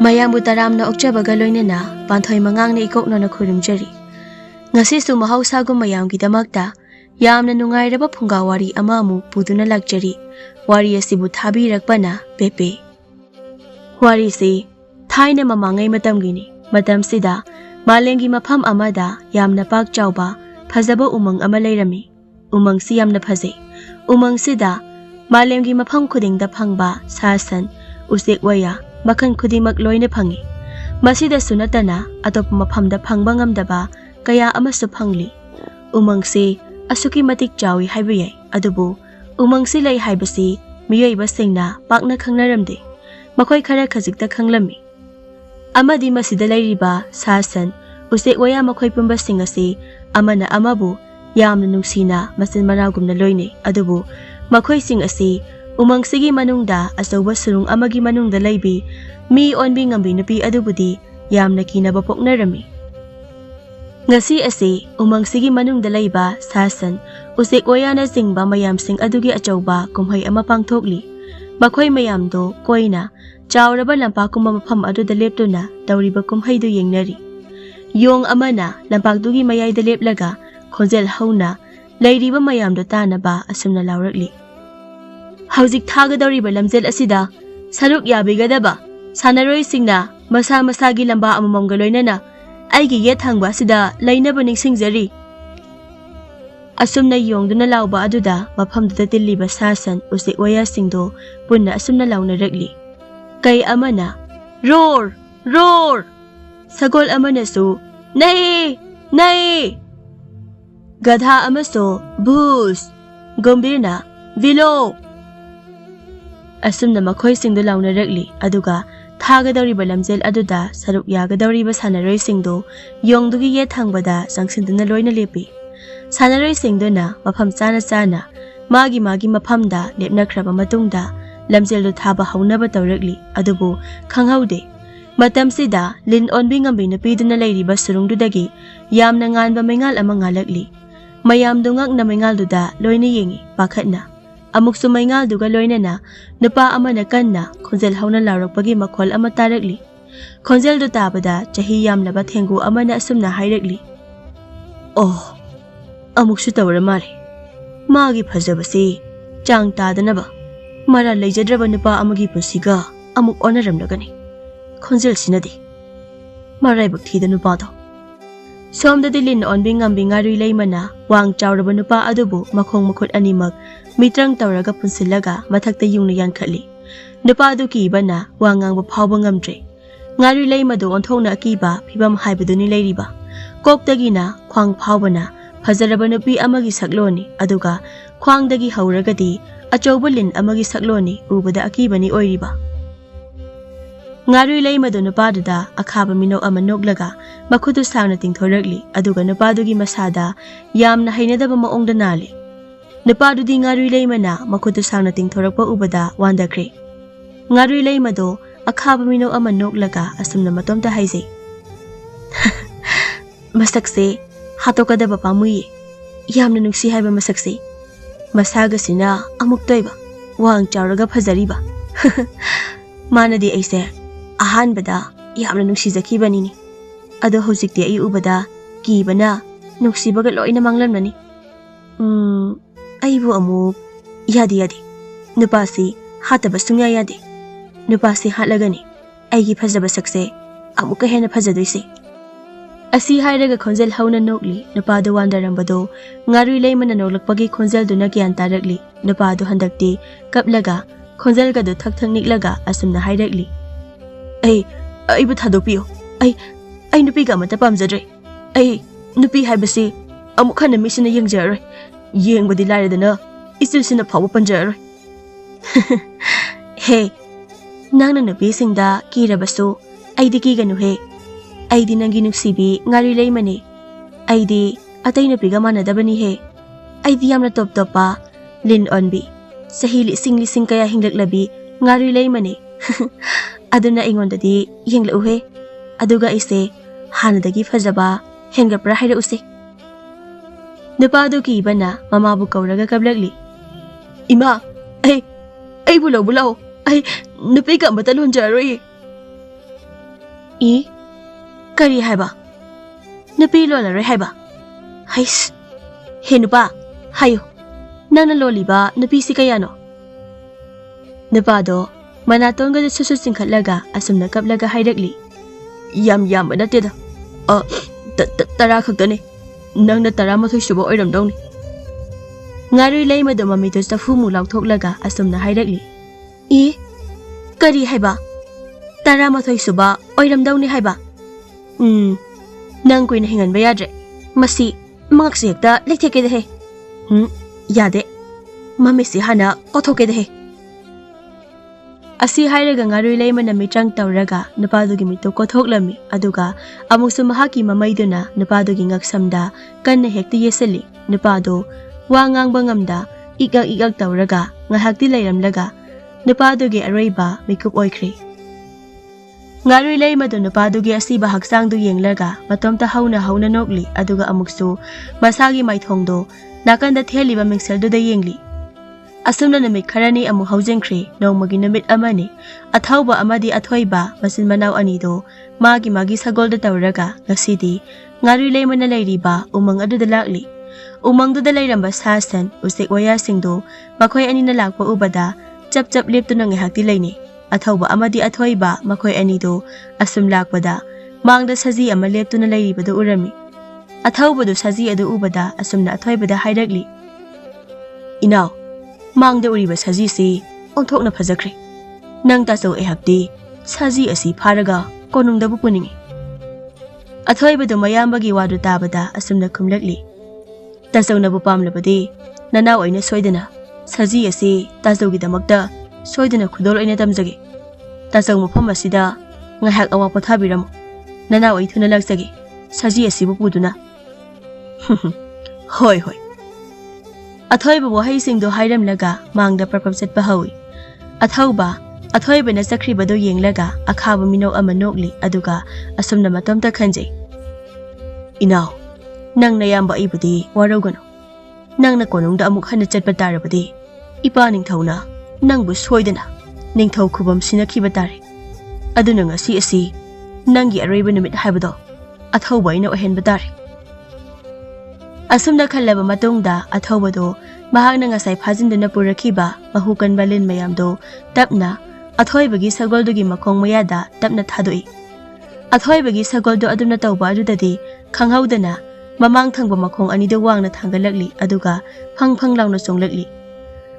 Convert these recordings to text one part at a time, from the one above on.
Mayambu taramna okjabaga loinena Panthoi Mangang na ikoknona khurumjari. Ngasisu mahausagu mayamgidamakta yamna nungairaba Phunga Wari ama amu puduna lakjari. Wari asibu Thabirakpana Pepe. Wari si thaina mamangai matamgini. Matamsida malengi mafam amada yamna pak chauba phajaba umang ama leirami. Umang si yamna phajai. Umang sida malengi mafam khudingda phangba sasan usek waya makan khudimak loina phangi. Masida sunatana atop mafamda phangba ngamdaba kaya amasu phangli. Umang si asuki matik chawi haibayai. Adubu umang si lay haibasi miyaiba singna pakna khangnaramde. Makhoi khara khajikta khanglami. Amadi masida lairiba sasan usek waya makhoi pumba singasi amana amabu yamna nungsina masin managumna loine. Adubu makhoi sing asi umang sigi manungda asauba surung amagi manungda laibi mi onbi ngambi nupi adubudi yamna kinaba poknarami. Ngasi asi umang sigi manungda laiba sasan usek wayana singba mayam sing adugi achauba kumhai ama pangthokli. Makhoi mayamdo koina chauraba lampakuma mafam aduda leptuna tawriba kumhaidu yengnari. Yong amana lampakdugi mayayda leplaga khonjel hauna lairiba mayamdo tanaba asumna laurakli. Haujik thagadawriba lamjel asida saruk yabigadaba sanaroi singna masa masagi lamba amamamga loinana aigi yet hangba asida lainaba ningsingjari. Asumna yongduna lauba aduda mafamduda tilliba sasan usik waya singdo punna asumna launarakli. Kay amana roar roar sagol amana su nay nay gadha amaso bus gombirna vilo. Asumna makhoi singdo launarakli aduga thagadawriba lamjel aduda saruk yagadawriba sanaroi singdo yongdugi ye thangbada sangsinduna loina lepi. Sanaroi singduna mafam chana chana magi mafamda lepnakraba matungda lamjeldo thaba haunaba tawrakli. Adubu khanghaude matamsida Lin Onbi ngambi nupiduna lairiba surungdudagi yamna nganba maingal ama ngalakli. Mayamdo ngakna maingalduda loina yengi pakhatna. Amuksu maingalduga loinana nupa amana kanna khonjel hauna laurakpagi makhol ama tarakli. Khonjeldo tabada chahi yamlaba thengu amana asumna hairakli. Oh amuksu tawra male magi phajabasi chang tadanaba mara leijadraba nupa amagi pusiga amuk onaramlagani. Khonjel sinadi maraibak thida nupado. Somdadi Lin Onbi ngambi ngari leimana wang chauraba nupa adubu makhong makhut animak mitrang tawraga punsilaga mathakta yungna yankhatli. Nupa adu kibana wangangba phawba ngamdre. Ngari leimadu onthongna akiba phibam haibaduni leiriba. Koktagina khwang phawbana fajaraba nupi amagi sakloni aduga khwangdagi hauragadi achauba lin amagi sakloni ubada akibani oiriba. Ngari leimadu nupaduda akhaba minok ama noklaga makhudu sangna tingthorakli aduga nupadugi masada yamna hainadaba maongda nali. Nupadudi ngari leimana makhudu sangna tingthorakpa ubada wandakre. Ngari leimadu akhaba minok ama noklaga asumna matomta haizai. Masakse hatokadaba pamuye yamna nungsi haiba masakse masagasina amuk toiba wang chauraga phajariba. Manadi aise ahanbada yamna nungsijakibanini ado hojikti ai ubada kibana nungsibaga loina manglamnani. Aibu amuk yadi nupasi hataba sungya yadi. Nupasi hatlagani aigi phajaba sakse amuka hena phajadoise. Asi hairaga khonjel hauna nokli nupado wandarambado ngari leimana noklakpagi khonjel duna gyan tarakli. Nupado handakti kaplaga khonjel gadu thak niklaga asumna hairakli. Aibu thadopio ai nupi ga mata pamjadre. Ai nupi haibasi amuk hana misina yengjaroi yengbadi lairadana isilsina phawa panjaroi. He nangna nupi singda kirabasu aidi kiganu he. Aidi nangi nungsibi ngari leimane. Aidi atai nupiga manadabani he. Aidi yamna top topa Lin Onbi sahi lising kaya hinglaklabi ngari leimane. Aduna ingondadi yenglau he. Aduga ise hanadagi phajaba hengapra haira use. Nupadu kibana mamabu kauraga kablakli. Ima ai bulau ai nupiga matalon jaroi. 이 ꯀꯔꯤ ꯍꯥꯏꯕ ꯅꯨꯄꯤ ꯂꯣꯜꯂꯔꯣꯏ ꯍꯥꯏꯕ ꯍꯩꯁ ꯍꯦ ꯅꯨꯄꯥ ꯍꯥꯏꯌꯨ ꯅꯪꯅ ꯂꯣꯜꯂꯤꯕ ꯅꯨꯄꯤꯁꯤ ꯀꯌꯥꯅꯣ ꯅꯨꯄꯥꯗꯣ ꯃꯅꯥꯇꯣꯟꯒꯗ ꯁꯨꯁꯨ ꯆꯤꯡꯈꯠꯂꯒ ꯑꯁꯨꯝꯅ ꯀꯞꯂꯒ ꯍꯥꯏꯔꯛꯂꯤ ꯌꯥꯝ ꯌꯥꯝꯕ ꯅꯠꯇꯦꯗ 10 ꯈꯛꯇꯅꯤ ꯅꯪꯅ 11 ꯁꯨꯕ ꯑꯣꯏꯔꯝꯗꯧꯅꯤ ꯉꯥꯔꯨꯏ ꯂꯩꯃꯗꯣ ꯃꯃꯤꯠꯇꯨ ꯆꯐꯨꯃꯨꯛ ꯂꯥꯎꯊꯣꯛꯂꯒ ꯑꯁꯨꯝꯅ ꯍꯥꯏꯔꯛꯂꯤ ꯏ ꯀꯔꯤ ꯍꯥꯏꯕ 11 ꯁꯨꯕ ꯑꯣꯏꯔꯝꯗꯧꯅꯤ ꯍꯥꯏꯕ ꯅꯪ ꯀꯨꯏꯅ ꯍꯤꯡꯍꯟꯕ ꯌꯥꯗ꯭ꯔꯦ ꯃꯁꯤ ꯃꯉꯛꯁꯦ ꯍꯦꯛꯇ ꯂꯩꯊꯦꯛꯀꯦꯗꯍꯦ ꯌꯥꯗꯦ ꯃꯃꯤꯠꯁꯤ ꯍꯥꯟꯅ ꯀꯣꯊꯣꯛꯀꯦꯗꯍꯦ ꯑꯁꯤ ꯍꯥꯏꯔꯒ ꯉꯥꯔꯨꯏ ꯂꯩꯃꯅ ꯃꯤꯇ꯭ꯔꯪ ꯇꯧꯔꯒ ꯅꯨꯄꯥꯗꯨꯒꯤ ꯃꯤꯠꯇꯨ ꯀꯣꯊꯣꯛꯂꯝꯃꯤ ꯑꯗꯨꯒ ꯑꯃꯨꯛꯁꯨ ꯃꯍꯥꯛꯀꯤ ꯃꯃꯩꯗꯨꯅ ꯅꯨꯄꯥꯗꯨꯒꯤ ꯉꯛꯁꯝꯗ ꯀꯟꯅ ꯍꯦꯛꯇ ꯌꯦꯠꯁꯤꯜꯂꯤ ꯅꯨꯄꯥꯗꯣ ꯋꯥ ꯉꯥꯡꯕ ꯉꯝꯗ ꯏꯛꯑꯛ ꯇꯧꯔꯒ ꯉꯥꯏꯍꯥꯛꯇꯤ ꯂꯩꯔꯝꯂꯒ ꯅꯨꯄꯥꯗꯨꯒꯤ ꯑꯔꯣꯏꯕ ꯃꯤꯀꯨꯞ ꯑꯣꯏꯈ꯭ꯔꯤ ꯉꯥꯔꯨꯏ ꯂꯩꯃꯗꯨ ꯅꯨꯄꯥꯗꯨꯒꯤ ꯑꯁꯤꯕ ꯍꯛꯆꯥꯡꯗꯨ ꯌꯦꯡꯂꯒ ꯃꯇꯣꯝꯇ ꯍꯧꯅ ꯅꯣꯛꯂꯤ ꯑꯗꯨꯒ ꯑꯃꯨꯛꯁꯨ ꯃꯁꯥꯒꯤ ꯃꯥꯏꯊꯣꯡꯗꯣ ꯅꯥꯀꯟꯗ ꯊꯦꯜꯂꯤꯕ ꯃꯤꯡꯁꯦꯜꯗꯨꯗ ꯌꯦꯡꯂꯤ ꯑꯁꯨꯝꯅ ꯅꯨꯃꯤꯠ ꯈꯔꯅꯤ ꯑꯃꯨꯛ ꯍꯧꯖꯤꯟꯈ꯭ꯔꯦ ꯅꯣꯡꯃꯒꯤ ꯅꯨꯃꯤꯠ ꯑꯃꯅꯤ ꯑꯊꯧꯕ ꯑꯃꯗꯤ ꯑꯊꯣꯏꯕ ꯃꯆꯤꯟ ꯃꯅꯥꯎ ꯑꯅꯤꯗꯣ ꯃꯥꯒꯤ ꯁꯒꯣꯜꯗ ꯇꯧꯔꯒ ꯉꯁꯤꯗꯤ ꯉꯥꯔꯨꯏ ꯂꯩꯃꯅ ꯂꯩꯔꯤꯕ ꯎꯃꯪ ꯑꯗꯨꯗ ꯂꯥꯛꯂꯤ ꯎꯃꯪꯗꯨꯗ ꯂꯩꯔꯝꯕ ꯁꯥ ꯁꯟ ꯎꯆꯦꯛ ꯋꯥꯌꯥꯁꯤꯡꯗꯣ ꯃꯈꯣꯏ ꯑꯅꯤꯅ ꯂꯥꯛꯄ ꯎꯕꯗ ꯆꯞ ꯂꯦꯞꯇꯨꯅ ꯉꯥꯏꯍꯥꯛꯇꯤ ꯂꯩꯅꯩ ꯑꯊꯧꯕ ꯑꯃꯗꯤ ꯑꯊꯣꯏꯕ ꯃꯈꯣꯏ ꯑꯅꯤꯗꯣ ꯑꯁꯨꯝ ꯂꯥꯛꯄꯗ ꯃꯥꯡꯗ ꯁꯖꯤ ꯑꯃ ꯂꯦꯞꯇꯨꯅ ꯂꯩꯔꯤꯕꯗꯨ ꯎꯔꯝꯃꯤ ꯑꯊꯧꯕꯗꯨ ꯁꯖꯤ ꯑꯗꯨ ꯎꯕꯗ ꯑꯁꯨꯝꯅ ꯑꯊꯣꯏꯕꯗ ꯍꯥꯏꯔꯛꯂꯤ ꯏꯅꯥꯎ ꯃꯥꯡꯗ ꯎꯔꯤꯕ ꯁꯖꯤꯁꯤ ꯑꯣꯟꯊꯣꯛꯅ ꯐꯖꯈ꯭ꯔꯦ ꯅꯪ ꯇꯥꯆꯧ ꯑꯩꯍꯥꯛꯇꯤ ꯁꯖꯤ ꯑꯁꯤ ꯐꯥꯔꯒ ꯀꯣꯅꯨꯡꯗꯕꯨ ꯄꯨꯅꯤꯡꯉꯤ ꯑꯊꯣꯏꯕꯗꯨ ꯃꯌꯥꯝꯕꯒꯤ ꯋꯥꯗꯨ ꯇꯥꯕꯗ ꯑꯁꯨꯝꯅ ꯈꯨꯝꯂꯛꯂꯤ ꯇꯥꯆꯧꯅꯕꯨ ꯄꯥꯝꯂꯕꯗꯤ ꯅꯅꯥꯎ ꯑꯩꯅ ꯁꯣꯏꯗꯅ ꯁꯖꯤ ꯑꯁꯤ ꯇꯥꯆꯧꯒꯤꯗꯃꯛꯇ ꯁꯣꯏꯗꯅ ꯈꯨꯗꯣꯜ ꯑꯣꯏꯅ ꯇꯝꯖꯒꯦ ꯇꯥꯆꯧ ꯃꯐꯝ ꯑꯁꯤꯗ ꯉꯥꯏꯍꯥꯛ ꯑꯋꯥ ꯄꯣꯊꯥꯕꯤꯔꯝꯃꯨ ꯅꯅꯥꯎ ꯑꯩ ꯊꯨꯅ ꯂꯥꯛꯆꯒꯦ ꯁꯖꯤ ꯑꯁꯤꯕꯨ ꯄꯨꯗꯨꯅ ꯍꯣꯏ ꯑꯊꯣꯏꯕ ꯋꯥꯍꯩꯁꯤꯡꯗꯣ ꯍꯥꯏꯔꯝꯂꯒ ꯃꯥꯡꯗ ꯄ꯭ꯔꯞ ꯆꯠꯄ ꯍꯧꯏ ꯑꯊꯧꯕ ꯑꯊꯣꯏꯕꯅ ꯆꯠꯈ꯭ꯔꯤꯕꯗꯨ ꯌꯦꯡꯂꯒ ꯑꯈꯥꯕ ꯃꯤꯅꯣꯛ ꯑꯃ ꯅꯣꯛꯂꯤ ꯑꯗꯨꯒ ꯑꯁꯨꯝꯅ ꯃꯇꯣꯝꯇ ꯈꯟꯖꯩ ꯏꯅꯥꯎ ꯅꯪ ꯅꯌꯥꯝꯕ ꯑꯩꯕꯨꯗꯤ ꯋꯥꯔꯧꯒꯅꯨ ꯅꯪꯅ ꯀꯣꯅꯨꯡꯗ ꯑꯃꯨꯛ ꯍꯟꯅ ꯆꯠꯄ ꯇꯥꯔꯕꯗꯤ ꯏꯄꯥ ꯅꯤꯡꯊꯧꯅ ꯅꯪꯕꯨ ꯁꯣꯏꯗꯅ ꯅꯤꯡꯊꯧ ꯈꯨꯕꯝ ꯁꯤꯟꯅꯈꯤꯕ ꯇꯥꯔꯦ ꯑꯗꯨꯅ ꯉꯁꯤ ꯑꯁꯤ ꯅꯪꯒꯤ ꯑꯔꯣꯏꯕ ꯅꯨꯃꯤꯠ ꯍꯥꯏꯕꯗꯣ ꯑꯊꯧꯕ ꯑꯩꯅ ꯑꯣꯏꯍꯟꯕ ꯇꯥꯔꯦ ꯑꯁꯨꯝꯅ ꯈꯜꯂꯕ ꯃꯇꯨꯡꯗ ꯑꯊꯧꯕꯗꯣ ꯃꯍꯥꯛꯅ ꯉꯁꯥꯏ ꯐꯥꯖꯤꯟꯗꯨꯅ ꯄꯨꯔꯛꯈꯤꯕ ꯃꯍꯨ ꯀꯟꯕ ꯂꯤꯟ ꯃꯌꯥꯝꯗꯣ ꯇꯞꯅ ꯑꯊꯣꯏꯕꯒꯤ ꯁꯒꯣꯜꯗꯨꯒꯤ ꯃꯈꯣꯡ ꯃꯌꯥꯗ ꯇꯞꯅ ꯊꯥꯗꯣꯛꯏ ꯑꯊꯣꯏꯕꯒꯤ ꯁꯒꯣꯜꯗꯨ ꯑꯗꯨꯝꯅ ꯇꯧꯕ ꯑꯗꯨꯗꯗꯤ ꯈꯪꯍꯧꯗꯅ ꯃꯃꯥꯡ ꯊꯪꯕ ꯃꯈꯣꯡ ꯑꯅꯤꯗꯨ ꯋꯥꯡꯅ ꯊꯥꯡꯒꯠꯂꯛꯂꯤ ꯑꯗꯨꯒ ꯐꯪ ꯂꯥꯎꯅ ꯆꯣꯡꯂꯛꯂꯤ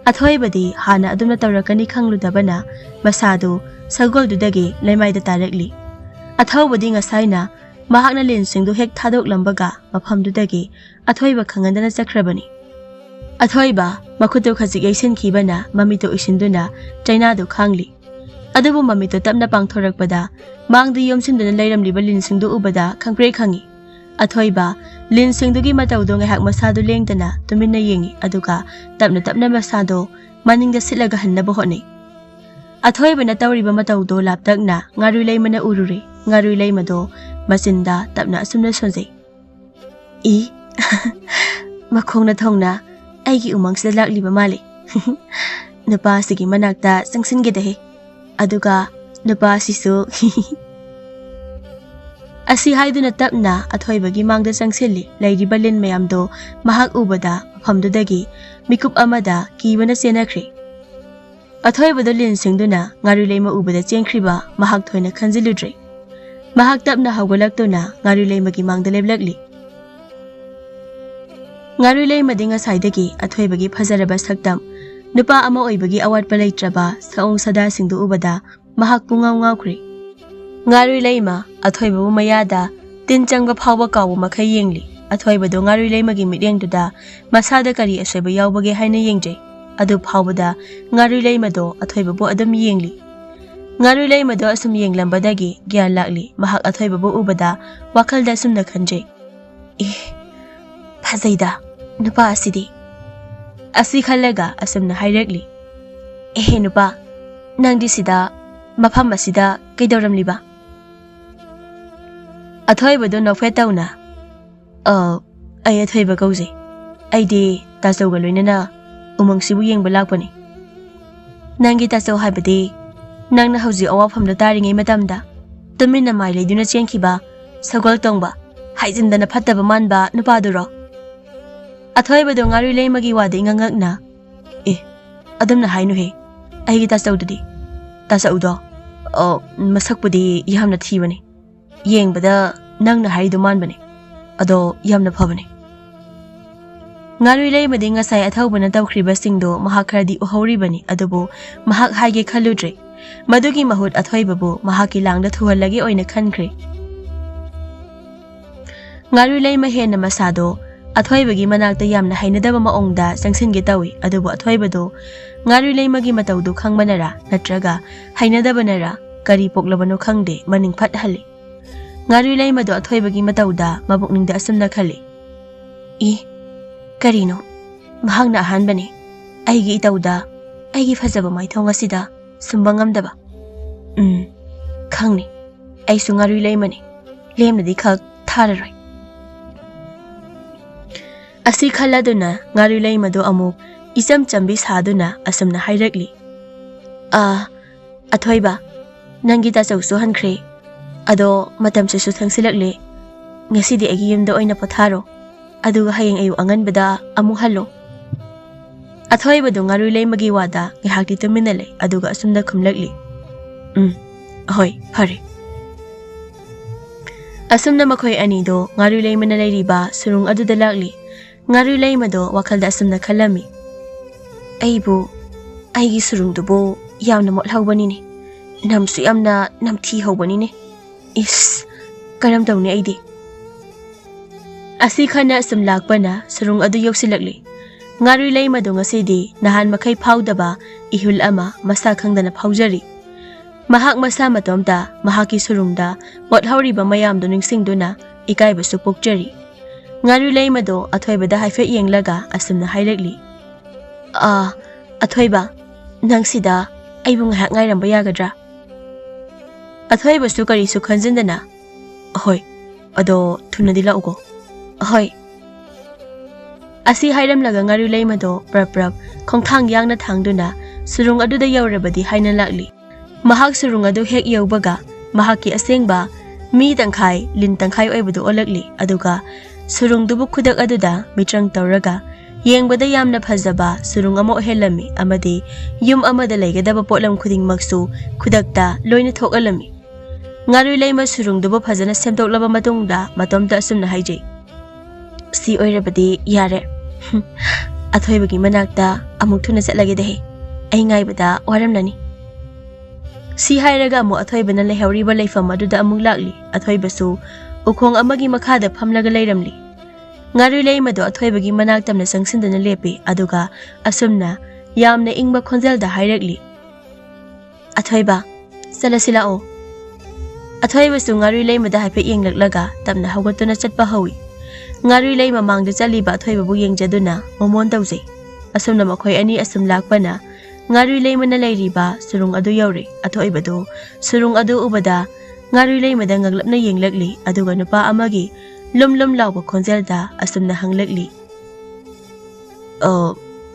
ꯑꯊꯣꯏꯕꯗꯤ ꯍꯥꯟꯅ ꯑꯗꯨꯝꯅ ꯇꯧꯔꯛꯀꯅꯤ ꯈꯪꯂꯨꯗꯕꯅ ꯃꯁꯥꯗꯨ ꯁꯒꯣꯜꯗꯨꯗꯒꯤ ꯂꯩꯃꯥꯏꯗ ꯇꯥꯔꯛꯂꯤ ꯑꯊꯧꯕꯗꯤ ꯉꯁꯥꯏꯅ ꯃꯍꯥꯛꯅ ꯂꯤꯟꯁꯤꯡꯗꯨ ꯍꯦꯛ ꯊꯥꯗꯣꯛꯂꯝꯕꯒ ꯃꯐꯝꯗꯨꯗꯒꯤ ꯑꯊꯣꯏꯕ ꯈꯪꯍꯟꯗꯅ ꯆꯠꯈ꯭ꯔꯕꯅꯤ ꯑꯊꯣꯏꯕ ꯃꯈꯨꯠꯇꯨ ꯈꯖꯤꯛ ꯌꯩꯁꯤꯟꯈꯤꯕꯅ ꯃꯃꯤꯠꯇꯨ ꯎꯏꯁꯤꯟꯗꯨꯅ ꯆꯩꯅꯥꯗꯨ ꯈꯥꯡꯂꯤ ꯑꯗꯨꯕꯨ ꯃꯃꯤꯠꯇꯨ ꯇꯞꯅ ꯄꯥꯡꯊꯣꯔꯛꯄꯗ ꯃꯥꯡꯗ ꯌꯣꯝꯁꯤꯟꯗꯨꯅ ꯂꯩꯔꯝꯂꯤꯕ ꯂꯤꯟꯁꯤꯡꯗꯨ ꯎꯕꯗ ꯈꯪꯄ꯭ꯔꯦꯛ ꯈꯪꯏ ꯑꯊꯣꯏꯕ ꯂꯤꯟꯁꯤꯡꯗꯨꯒꯤ ꯃꯇꯧꯗꯣ ꯉꯥꯏꯍꯥꯛ ꯃꯁꯥꯗꯨ ꯂꯦꯡꯗꯅ ꯇꯨꯃꯤꯟꯅ ꯌꯦꯡꯏ ꯑꯗꯨꯒ ꯇꯞꯅ ꯃꯁꯥꯗꯣ ꯃꯅꯤꯡꯗ ꯁꯤꯠꯂꯒ ꯍꯟꯅꯕ ꯍꯣꯠꯅꯩ ꯑꯊꯣꯏꯕꯅ ꯇꯧꯔꯤꯕ ꯃꯇꯧꯗꯣ ꯂꯥꯞꯇꯛꯅ ꯉꯥꯔꯨꯏ ꯂꯩꯃꯅ ꯎꯔꯨꯔꯦ ꯉꯥꯔꯨꯏ ꯂꯩꯃꯗꯣ ꯃꯆꯤꯟꯗ ꯇꯞꯅ ꯑꯁꯨꯝꯅ ꯁꯣꯟꯖꯩ ꯏ ꯃꯈꯣꯡꯅ ꯊꯣꯡꯅ ꯑꯩꯒꯤ ꯎꯃꯪꯁꯤꯗ ꯂꯥꯛꯂꯤꯕ ꯃꯥꯜꯂꯤ ꯅꯨꯄꯥꯁꯤꯒꯤ ꯃꯅꯥꯛꯇ ꯆꯪꯁꯤꯟꯒꯦꯗꯍꯦ ꯑꯗꯨꯒ ꯅꯨꯄꯥꯁꯤꯁꯨ ꯑꯁꯤ ꯍꯥꯏꯗꯨꯅ ꯇꯞꯅ ꯑꯊꯣꯏꯕꯒꯤ ꯃꯥꯡꯗ ꯆꯪꯁꯤꯜꯂꯤ ꯂꯩꯔꯤꯕ ꯂꯤꯟ ꯃꯌꯥꯝꯗꯣ ꯃꯍꯥꯛ ꯎꯕꯗ ꯃꯐꯝꯗꯨꯗꯒꯤ ꯃꯤꯀꯨꯞ ꯑꯃꯗ ꯀꯤꯕꯅ ꯆꯦꯟꯅꯈ꯭ꯔꯦ ꯑꯊꯣꯏꯕꯗꯣ ꯂꯤꯟꯁꯤꯡꯗꯨꯅ ꯉꯥꯔꯨꯏ ꯂꯩꯃ ꯎꯕꯗ ꯆꯦꯟꯈ꯭ꯔꯤꯕ ꯃꯍꯥꯛ ꯊꯣꯏꯅ ꯈꯟꯖꯤꯜꯂꯨꯗ꯭ꯔꯦ ꯃꯍꯥꯛ ꯇꯞꯅ ꯍꯧꯒꯠꯂꯛꯇꯨꯅ ꯉꯥꯔꯨꯏ ꯂꯩꯃꯒꯤ ꯃꯥꯡꯗ ꯂꯦꯞꯂꯛꯂꯤ ꯉꯥꯔꯨꯏ ꯂꯩꯃꯗꯤ ꯉꯁꯥꯏꯗꯒꯤ ꯑꯊꯣꯏꯕꯒꯤ ꯐꯖꯔꯕ ꯁꯛꯇꯝ ꯅꯨꯄꯥ ꯑꯃ ꯑꯣꯏꯕꯒꯤ ꯑꯋꯥꯠꯄ ꯂꯩꯇ꯭ꯔꯕ ꯁꯑꯣꯡ ꯁꯥꯗꯥꯁꯤꯡꯗꯨ ꯎꯕꯗ ꯃꯍꯥꯛ ꯄꯨꯡꯉꯥꯎ ꯉꯥꯎꯈ꯭ꯔꯦ ꯉꯥꯔꯨꯏ ꯂꯩꯃ ꯑꯊꯣꯏꯕꯕꯨ ꯃꯌꯥꯗ ꯇꯤꯟ ꯆꯪꯕ ꯐꯥꯎꯕ ꯀꯥꯎꯕ ꯃꯈꯩ ꯌꯦꯡꯂꯤ ꯑꯊꯣꯏꯕꯗꯣ ꯉꯥꯔꯨꯏ ꯂꯩꯃꯒꯤ ꯃꯤꯠꯌꯦꯡꯗꯨꯗ ꯃꯁꯥꯗ ꯀꯔꯤ ꯑꯁꯣꯏꯕ ꯌꯥꯎꯕꯒꯦ ꯍꯥꯏꯅ ꯌꯦꯡꯖꯩ ꯑꯗꯨ ꯐꯥꯎꯕꯗ ꯉꯥꯔꯨꯏ ꯂꯩꯃꯗꯣ ꯑꯊꯣꯏꯕꯕꯨ ꯑꯗꯨꯝ ꯌꯦꯡꯂꯤ ꯉꯥꯔꯨꯏ ꯂꯩꯃꯗꯣ ꯑꯁꯨꯝ ꯌꯦꯡꯂꯝꯕꯗꯒꯤ ꯒ꯭ꯌꯥꯟ ꯂꯥꯛꯂꯤ ꯃꯍꯥꯛ ꯑꯊꯣꯏꯕꯕꯨ ꯎꯕꯗ ꯋꯥꯈꯜꯗ ꯑꯁꯨꯝꯅ ꯈꯟꯖꯩ ꯐꯖꯩꯗ ꯅꯨꯄꯥ ꯑꯁꯤꯗꯤ ꯑꯁꯤ ꯈꯜꯂꯒ ꯑꯁꯨꯝꯅ ꯍꯥꯏꯔꯛꯂꯤ ꯑꯦꯍꯦ ꯅꯨꯄꯥ ꯅꯪꯗꯤ ꯁꯤꯗ ꯃꯐꯝ ꯑꯁꯤꯗ ꯀꯩꯗꯧꯔꯝꯂꯤꯕ ꯑꯊꯣꯏꯕꯗꯣ ꯅꯣꯛꯐꯦꯠ ꯇꯧꯅ ꯑꯩ ꯑꯊꯣꯏꯕ ꯀꯧꯖꯩ ꯑꯩꯗꯤ ꯇꯥꯆꯧꯒ ꯂꯣꯏꯅꯅ ꯎꯃꯪꯁꯤꯕꯨ ꯌꯦꯡꯕ ꯂꯥꯛꯄꯅꯤ ꯅꯪꯒꯤ ꯇꯥꯆꯧ ꯍꯥꯏꯕꯗꯤ ꯅꯪꯅ ꯍꯧꯖꯤꯛ ꯑꯋꯥꯐꯝꯗ ꯇꯥꯔꯤꯉꯩ ꯃꯇꯝꯗ ꯇꯨꯃꯤꯟꯅ ꯃꯥꯏ ꯂꯩꯗꯨꯅ ꯆꯦꯟꯈꯤꯕ ꯁꯒꯣꯜ ꯇꯣꯡꯕ ꯍꯥꯏꯖꯤꯟꯗꯅ ꯐꯠꯇꯕ ꯃꯥꯟꯕ ꯅꯨꯄꯥꯗꯨꯔꯣ? ꯑꯊꯣꯏꯕꯗꯣ ꯉꯥꯔꯨ ꯂꯩꯃꯒꯤ ꯋꯥꯗ ꯏꯉꯛꯉꯛꯅ ꯑꯗꯨꯝꯅ ꯍꯥꯏꯅꯨꯍꯦ, ꯑꯩꯒꯤ ꯇꯥꯆꯧꯗꯨꯗꯤ ꯇꯥꯆꯧꯗꯣ ꯃꯁꯛꯄꯨꯗꯤ ꯌꯥꯝꯅ ꯊꯤꯕꯅꯤ, ꯌꯦꯡꯕꯗ ꯅꯪꯅ ꯍꯥꯏꯔꯤꯗꯣ ꯃꯥꯟꯕꯅꯤ, ꯑꯗꯣ ꯌꯥꯝꯅ ꯐꯕꯅꯤ꯫ ꯉꯥꯔꯨ ꯂꯩꯃꯗꯤ ꯉꯁꯥꯏ ꯑꯊꯧꯕꯅ ꯇꯧꯈ꯭ꯔꯤꯕꯁꯤꯡꯗꯣ ꯃꯍꯥꯛ ꯈꯔꯗꯤ ꯎꯍꯧꯔꯤꯕꯅꯤ, ꯑꯗꯨꯕꯨ ꯃꯍꯥꯛ ꯍꯥꯏꯒꯦ ꯈꯜꯂꯨꯗ꯭ꯔꯦ꯫ ꯃꯗꯨꯒꯤ ꯃꯍꯨꯠ ꯑꯊꯣꯏꯕꯕꯨ ꯃꯍꯥꯛꯀꯤ ꯂꯥꯡꯗ ꯊꯨꯍꯜꯂꯒꯦ ꯑꯣꯏꯅ ꯈꯟꯈ꯭ꯔꯦ꯫ ꯉꯥꯔꯨ ꯂꯩꯃ ꯍꯦꯟꯅ ꯃꯁꯥꯗꯣ ꯑꯊꯣꯏꯕꯒꯤ ꯃꯅꯥꯛꯇ ꯌꯥꯝꯅ ꯍꯩꯅꯗꯕ ꯃꯑꯣꯡꯗ ꯆꯪꯁꯤꯟꯒꯦ ꯇꯧꯏ, ꯑꯗꯨꯕꯨ ꯑꯊꯣꯏꯕꯗꯣ ꯉꯥꯔꯨ ꯂꯩꯃꯒꯤ ꯃꯇꯧꯗꯨ ꯈꯪꯕꯅꯔꯥ ꯅꯠꯇ꯭ꯔꯒ ꯍꯩꯅꯗꯕꯅꯔꯥ ꯀꯔꯤ ꯄꯣꯛꯂꯕꯅꯣ ꯈꯪꯗꯦ ꯃꯅꯤꯡ ꯐꯠꯍꯜꯂꯤ꯫ ꯉꯥꯔꯨ ꯂꯩꯃꯗꯣ ꯑꯊꯣꯏꯕꯒꯤ ꯃꯇꯧꯗ ꯃꯕꯨꯛꯅꯤꯡꯗ ꯑꯁꯨꯝꯅ ꯈꯜꯂꯤ, ꯀꯔꯤꯅꯣ ꯃꯍꯥꯛꯅ ꯑꯍꯥꯟꯕꯅꯤ ꯑꯩꯒꯤ ꯏꯇꯧꯗ ꯑꯩꯒꯤ ꯐꯖꯕ ꯃꯥꯏꯊꯣꯡ ꯑꯁꯤꯗ ꯁꯨꯝꯕ ꯉꯝꯗꯕ꯫ ꯈꯪꯅꯤ, ꯑꯩꯁꯨ ꯉꯥꯔꯨ ꯂꯩꯃꯅꯤ, ꯂꯦꯝꯅꯗꯤ ꯈꯛ ꯊꯥꯔꯔꯣꯏ꯫ ꯑꯁꯤ ꯈꯜꯂꯗꯨꯅ ꯉꯥꯔꯨ ꯂꯩꯃꯗꯣ ꯑꯃꯨꯛ ꯏꯆꯝ ꯆꯝꯕꯤ ꯁꯥꯗꯨꯅ ꯑꯁꯨꯝꯅ ꯍꯥꯏꯔꯛꯂꯤ, ꯑꯊꯣꯏꯕ, ꯅꯪꯒꯤ ꯇꯥꯆꯧꯁꯨ ꯍꯟꯈ꯭ꯔꯦ, ꯑꯗꯣ ꯃꯇꯝꯁꯤꯁꯨ ꯊꯦꯡꯁꯤꯜꯂꯛꯂꯦ, ꯉꯁꯤꯗꯤ ꯑꯩꯒꯤ ꯌꯨꯝꯗ ꯑꯣꯏꯅ ꯄꯣꯊꯥꯔꯣ, ꯑꯗꯨꯒ ꯍꯌꯦꯡ ꯑꯌꯨꯛ ꯑꯉꯟꯕꯗ ꯑꯃꯨꯛ ꯍꯜꯂꯣ꯫ ꯑꯊꯣꯏꯕꯗꯣ ꯉꯥꯔꯨ ꯂꯩꯃꯒꯤ ꯋꯥꯗ ꯉꯥꯏꯍꯥꯛꯇꯤ ꯇꯨꯃꯤꯟꯅ ꯂꯩ, ꯑꯗꯨꯒ ꯑꯁꯨꯝꯅ ꯈꯨꯝꯂꯛꯂꯤ, ꯍꯣꯏ ꯐꯔꯦ꯫ ꯑꯁꯨꯝꯅ ꯃꯈꯣꯏ ꯑꯅꯤꯗꯣ ꯉꯥꯔꯨ ꯂꯩꯃꯅ ꯂꯩꯔꯤꯕ ꯁꯨꯔꯨꯡ ꯑꯗꯨꯗ ꯂꯥꯛꯂꯤ꯫ ꯉꯥꯔꯨ ꯂꯩꯃꯗꯣ ꯋꯥꯈꯜꯗ ꯑꯁꯨꯝꯅ ꯈꯜꯂꯝꯃꯤ, ꯑꯩꯒꯤ ꯁꯨꯔꯨꯡꯗꯨꯕꯨ ꯌꯥꯝꯅ ꯃꯣꯠꯍꯧꯕꯅꯤꯅꯦ, ꯅꯝꯁꯨ ꯌꯥꯝꯅ ꯅꯝꯊꯤꯍꯧꯕꯅꯤꯅꯦ, ꯀꯔꯝ ꯇꯧꯅꯤ ꯑꯩꯗꯤ? ꯑꯁꯤ ꯈꯟꯅ ꯑꯁꯨꯝ ꯂꯥꯛꯄꯅ ꯁꯨꯔꯨꯡ ꯑꯗꯨ ꯌꯧꯁꯤꯜꯂꯛꯂꯤ꯫ ꯉꯥꯔꯨ ꯂꯩꯃꯗꯣ ꯉꯁꯤꯗꯤ ꯅꯍꯥꯟ ꯃꯈꯩ ꯐꯥꯎꯗꯕ ꯏꯍꯨꯜ ꯑꯃ ꯃꯁꯥ ꯈꯪꯗꯅ ꯐꯥꯎꯖꯔꯤ꯫ ꯃꯍꯥꯛ ꯃꯁꯥ ꯃꯇꯣꯝꯇ ꯃꯍꯥꯛꯀꯤ ꯁꯨꯔꯨꯡꯗ ꯃꯣꯠꯍꯧꯔꯤꯕ ꯃꯌꯥꯝꯗꯣ ꯅꯤꯡꯁꯤꯡꯗꯨꯅ ꯏꯀꯥꯏꯕꯁꯨ ꯄꯣꯛꯆꯔꯤ꯫ ꯉꯥꯔꯨ ꯂꯩꯃꯗꯣ ꯑꯊꯣꯏꯕꯗ ꯍꯥꯏꯐꯦꯠ ꯌꯦꯡꯂꯒ ꯑꯁꯨꯝꯅ ꯍꯥꯏꯔꯛꯂꯤ, ꯑꯊꯣꯏꯕ, ꯅꯪ ꯁꯤꯗ ꯑꯩꯕꯨ ꯉꯥꯏꯍꯥꯛ ꯉꯥꯏꯔꯝꯕ ꯌꯥꯒꯗ꯭ꯔꯥ? ꯑꯊꯣꯏꯕꯁꯨ ꯀꯔꯤꯁꯨ ꯈꯟꯖꯤꯟꯗꯅ, ꯍꯣꯏ, ꯑꯗꯣ ꯊꯨꯅꯗꯤ ꯂꯥꯛꯎꯀꯣ꯫ ꯍꯣꯏ꯫ ꯑꯁꯤ ꯍꯥꯏꯔꯝꯂꯒ ꯉꯥꯔꯨ ꯂꯩꯃꯗꯣ ꯄ꯭ꯔꯞ ꯈꯣꯡꯊꯥꯡ ꯌꯥꯡꯅ ꯊꯥꯡꯗꯨꯅ ꯁꯨꯔꯨꯡ ꯑꯗꯨꯗ ꯌꯧꯔꯕꯗꯤ ꯍꯥꯏꯅ ꯂꯥꯛꯂꯤ꯫ ꯃꯍꯥꯛ ꯁꯨꯔꯨꯡ ꯑꯗꯨ ꯍꯦꯛ ꯌꯧꯕꯒ ꯃꯍꯥꯛꯀꯤ ꯑꯁꯦꯡꯕ ꯃꯤ ꯇꯪꯈꯥꯏ ꯂꯤꯟ ꯇꯪꯈꯥꯏ ꯑꯣꯏꯕꯗꯨ ꯑꯣꯜꯂꯛꯂꯤ, ꯑꯗꯨꯒ ꯁꯨꯔꯨꯡꯗꯨꯕꯨ ꯈꯨꯗꯛ ꯑꯗꯨꯗ ꯃꯤꯇ꯭ꯔꯪ ꯇꯧꯔꯒ ꯌꯦꯡꯕꯗ ꯌꯥꯝꯅ ꯐꯖꯕ ꯁꯨꯔꯨꯡ ꯑꯃ ꯑꯣꯏꯍꯜꯂꯝꯃꯤ, ꯑꯃꯗꯤ ꯌꯨꯝ ꯑꯃꯗ ꯂꯩꯒꯗꯕ ꯄꯣꯠꯂꯝ ꯈꯨꯗꯤꯡꯃꯛꯁꯨ ꯈꯨꯗꯛꯇ ꯂꯣꯏꯅ ꯊꯣꯛꯍꯜꯂꯝꯃꯤ꯫ ꯉꯥꯔꯨ ꯂꯩꯃ ꯁꯨꯔꯨꯡꯗꯨꯕꯨ ꯐꯖꯅ ꯁꯦꯝꯗꯣꯛꯂꯕ ꯃꯇꯨꯡꯗ ꯃꯇꯣꯝꯇ ꯑꯁꯨꯝꯅ ꯍꯥꯏꯖꯩ, ꯁꯤ ꯑꯣꯏꯔꯕꯗꯤ ꯌꯥꯔꯦ, ꯑꯊꯣꯏꯕꯒꯤ ꯃꯅꯥꯛꯇ ꯑꯃꯨꯛ ꯊꯨꯅ ꯆꯠꯂꯒꯦꯗꯍꯦ, ꯑꯩ ꯉꯥꯏꯕꯗ ꯋꯥꯔꯝꯂꯅꯤ꯫ ꯁꯤ ꯍꯥꯏꯔꯒ ꯑꯃꯨꯛ ꯑꯊꯣꯏꯕꯅ ꯂꯩꯍꯧꯔꯤꯕ ꯂꯩꯐꯝ ꯑꯗꯨꯗ ꯑꯃꯨꯛ ꯂꯥꯛꯂꯤ꯫ ꯑꯊꯣꯏꯕꯁꯨ ꯎꯈꯣꯡ ꯑꯃꯒꯤ ꯃꯈꯥꯗ ꯐꯝꯂꯒ ꯂꯩꯔꯝꯂꯤ꯫ ꯉꯥꯔꯨ ꯂꯩꯃꯗꯣ ꯑꯊꯣꯏꯕꯒꯤ ꯃꯅꯥꯛꯇꯝꯅ ꯆꯪꯁꯤꯟꯗꯨꯅ ꯂꯦꯞꯄꯤ, ꯑꯗꯨꯒ ꯑꯁꯨꯝꯅ ꯌꯥꯝꯅ ꯏꯪꯕ ꯈꯣꯟꯖꯦꯜꯗ ꯍꯥꯏꯔꯛꯂꯤ, ꯑꯊꯣꯏꯕ, ꯆꯠꯂꯁꯤ ꯂꯥꯛꯑꯣ꯫ ꯑꯊꯣꯏꯕꯁꯨ ꯉꯥꯔꯨ ꯂꯩꯃꯗ ꯍꯥꯏꯐꯦꯠ ꯌꯦꯡꯂꯛꯂꯒ ꯇꯞꯅ ꯍꯧꯒꯠꯇꯨꯅ ꯆꯠꯄ ꯍꯧꯏ꯫ ꯉꯥꯔꯨ ꯂꯩꯃ ꯃꯥꯡꯗ ꯆꯠꯂꯤꯕ ꯑꯊꯣꯏꯕꯕꯨ ꯌꯦꯡꯖꯗꯨꯅ ꯃꯣꯃꯣꯟ ꯇꯧꯖꯩ꯫ ꯑꯁꯨꯝꯅ ꯃꯈꯣꯏ ꯑꯅꯤ ꯑꯁꯨꯝ ꯂꯥꯛꯄꯅ ꯉꯥꯔꯨ ꯂꯩꯃꯅ ꯂꯩꯔꯤꯕ ꯁꯨꯔꯨꯡ ꯑꯗꯨ ꯌꯧꯔꯦ꯫ ꯑꯊꯣꯏꯕꯗꯨ ꯁꯨꯔꯨꯡ ꯑꯗꯨ ꯎꯕꯗ ꯉꯥꯔꯨ ꯂꯩꯃꯗ ꯉꯛꯂꯞꯅ yenglakli, aduga nupa amagi lum-lum lawa konselda asumna hanglakli.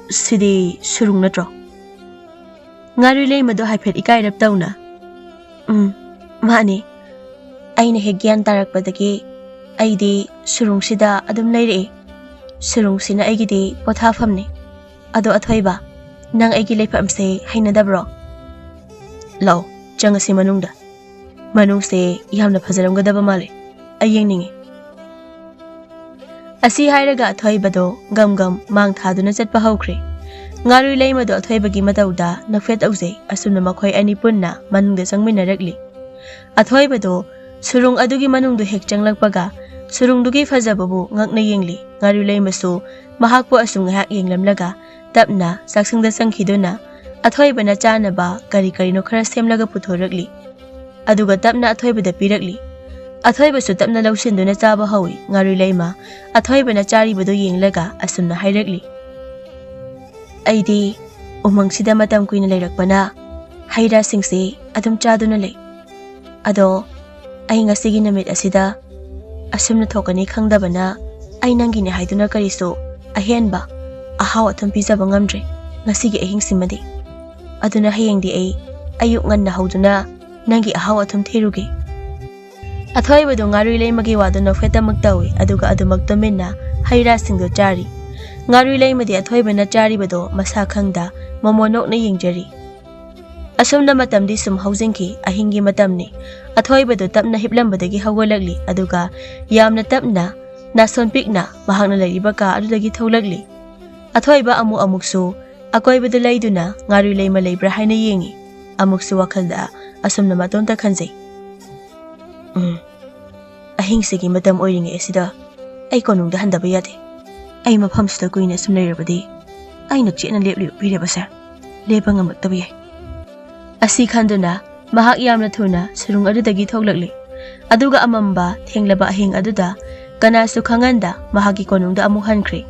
Sidi surung natro. Ngaru leimado haipet ikairap tawna. Mani, aina hegyan tarakpadagi aidi surung sida adum leire. Surung sina aigidi pothafamni. Ado athoiba, nang aigi leipamse hainadabro. Law, changasi manungda. Manung se yamna phajaramgadaba male. Ayeng ningi. Asi hairaga athoibado gam-gam mang thaduna chatpa hawkhre. Ngaru leimado athoibagi matawda nafet auzei asumna makhoi ani punna manungda changminarakli. Athoibado surung adugi manungdu hek changlakpaga surungdugi phajababu ngakna yengli. Ngaru leimasu mahakpu asum ngahak yenglamlaga tapna saksangda sangkhiduna athoibana chanaba kari-karino khara semlaga puthorakli. Aduga tapna athoibada pirakli. Athoibasu tapna lausinduna chaba hawi. Ngaru leima athoibana charibado yenglaga asumna hairakli. Aidi umangsida matam kuina leirakpana haira singse adum chaduna lei. Ado ai ngasigi namit asida asumna thokani khangdabana ai nangine haiduna kariso ahenba ahaw athum pizaba ngamdre ngasigi ahing simadi. Aduna hayengdi ai ayuk nganna hauduna nangi ahaw athum theruge. ꯑꯊꯣꯏꯕꯗꯣ ꯉꯥꯔꯨꯏ ꯂꯩꯃꯒꯤ ꯋꯥꯗꯣ ꯅꯣꯛꯐꯦꯠꯇꯃꯛ ꯇꯧꯏ ꯑꯗꯨꯒ ꯑꯗꯨꯃꯛ ꯇꯨꯃꯤꯟꯅ ꯍꯩꯔꯥꯁꯤꯡꯗꯣ ꯆꯥꯔꯤ ꯉꯥꯔꯨꯏ ꯂꯩꯃꯗꯤ ꯑꯊꯣꯏꯕꯅ ꯆꯥꯔꯤꯕꯗꯣ ꯃꯁꯥ ꯈꯪꯗ ꯃꯃꯣꯟꯅꯣꯛꯅ ꯌꯦꯡꯖꯔꯤ ꯑꯁꯨꯝꯅ ꯃꯇꯝꯗꯤ ꯁꯨꯝ ꯍꯧꯖꯤꯟꯈꯤ ꯑꯍꯤꯡꯒꯤ ꯃꯇꯝꯅꯤ ꯑꯊꯣꯏꯕꯗꯣ ꯇꯞꯅ ꯍꯤꯞꯂꯝꯕꯗꯒꯤ ꯍꯧꯒꯠꯂꯛꯂꯤ ꯑꯗꯨꯒ ꯌꯥꯝꯅ ꯇꯞꯅ ꯅꯥꯁꯣꯟ ꯄꯤꯛꯅ ꯃꯍꯥꯛꯅ ꯂꯩꯔꯤꯕ ꯀꯥ ꯑꯗꯨꯗꯒꯤ ꯊꯣꯛꯂꯛꯂꯤ ꯑꯊꯣꯏꯕ ꯑꯃꯨꯛꯁꯨ ꯑꯀꯣꯏꯕꯗ ꯂꯩꯗꯨꯅ ꯉꯥꯔꯨꯏ ꯂꯩꯃ ꯂꯩꯕ꯭ꯔꯥ ꯍꯥꯏꯅ ꯌꯦꯡꯉꯤ ꯑꯃꯨꯛꯁꯨ ꯋꯥꯈꯜꯗ ꯑꯁꯨꯝꯅ ꯃꯇꯣꯝꯇ ꯈꯟꯖꯩ ꯑꯍꯤꯡꯁꯤꯒꯤ ꯃꯇꯝ ꯑꯣꯏꯔꯤꯉꯩ ꯑꯁꯤꯗ ꯑꯩ ꯀꯣꯅꯨꯡꯗ ꯍꯟꯗꯕ ꯌꯥꯗꯦ ꯑꯩ ꯃꯐꯝꯁꯤꯗ ꯀꯨꯏꯅ ꯁꯨꯝ ꯂꯩꯔꯕꯗꯤ ꯑꯩꯅ ꯆꯦꯠꯅ ꯂꯦꯞꯂꯤꯕ ꯄꯤꯔꯕꯁꯦ ꯂꯦꯞꯄ ꯉꯝꯂꯛꯇꯕ ꯌꯥꯏ ꯑꯁꯤ ꯈꯟꯗꯨꯅ ꯃꯍꯥꯛ ꯌꯥꯝꯅ ꯊꯨꯅ ꯁꯨꯔꯨꯡ ꯑꯗꯨꯗꯒꯤ ꯊꯣꯛꯂꯛꯂꯤ ꯑꯗꯨꯒ ꯑꯃꯝꯕ ꯊꯦꯡꯂꯕ ꯑꯍꯤꯡ ꯑꯗꯨꯗ ꯀꯅꯥꯁꯨ ꯈꯪꯍꯟꯗ ꯃꯍꯥꯛꯀꯤ ꯀꯣꯅꯨꯡꯗ ꯑꯃꯨꯛ ꯍꯟꯈ꯭ꯔꯦ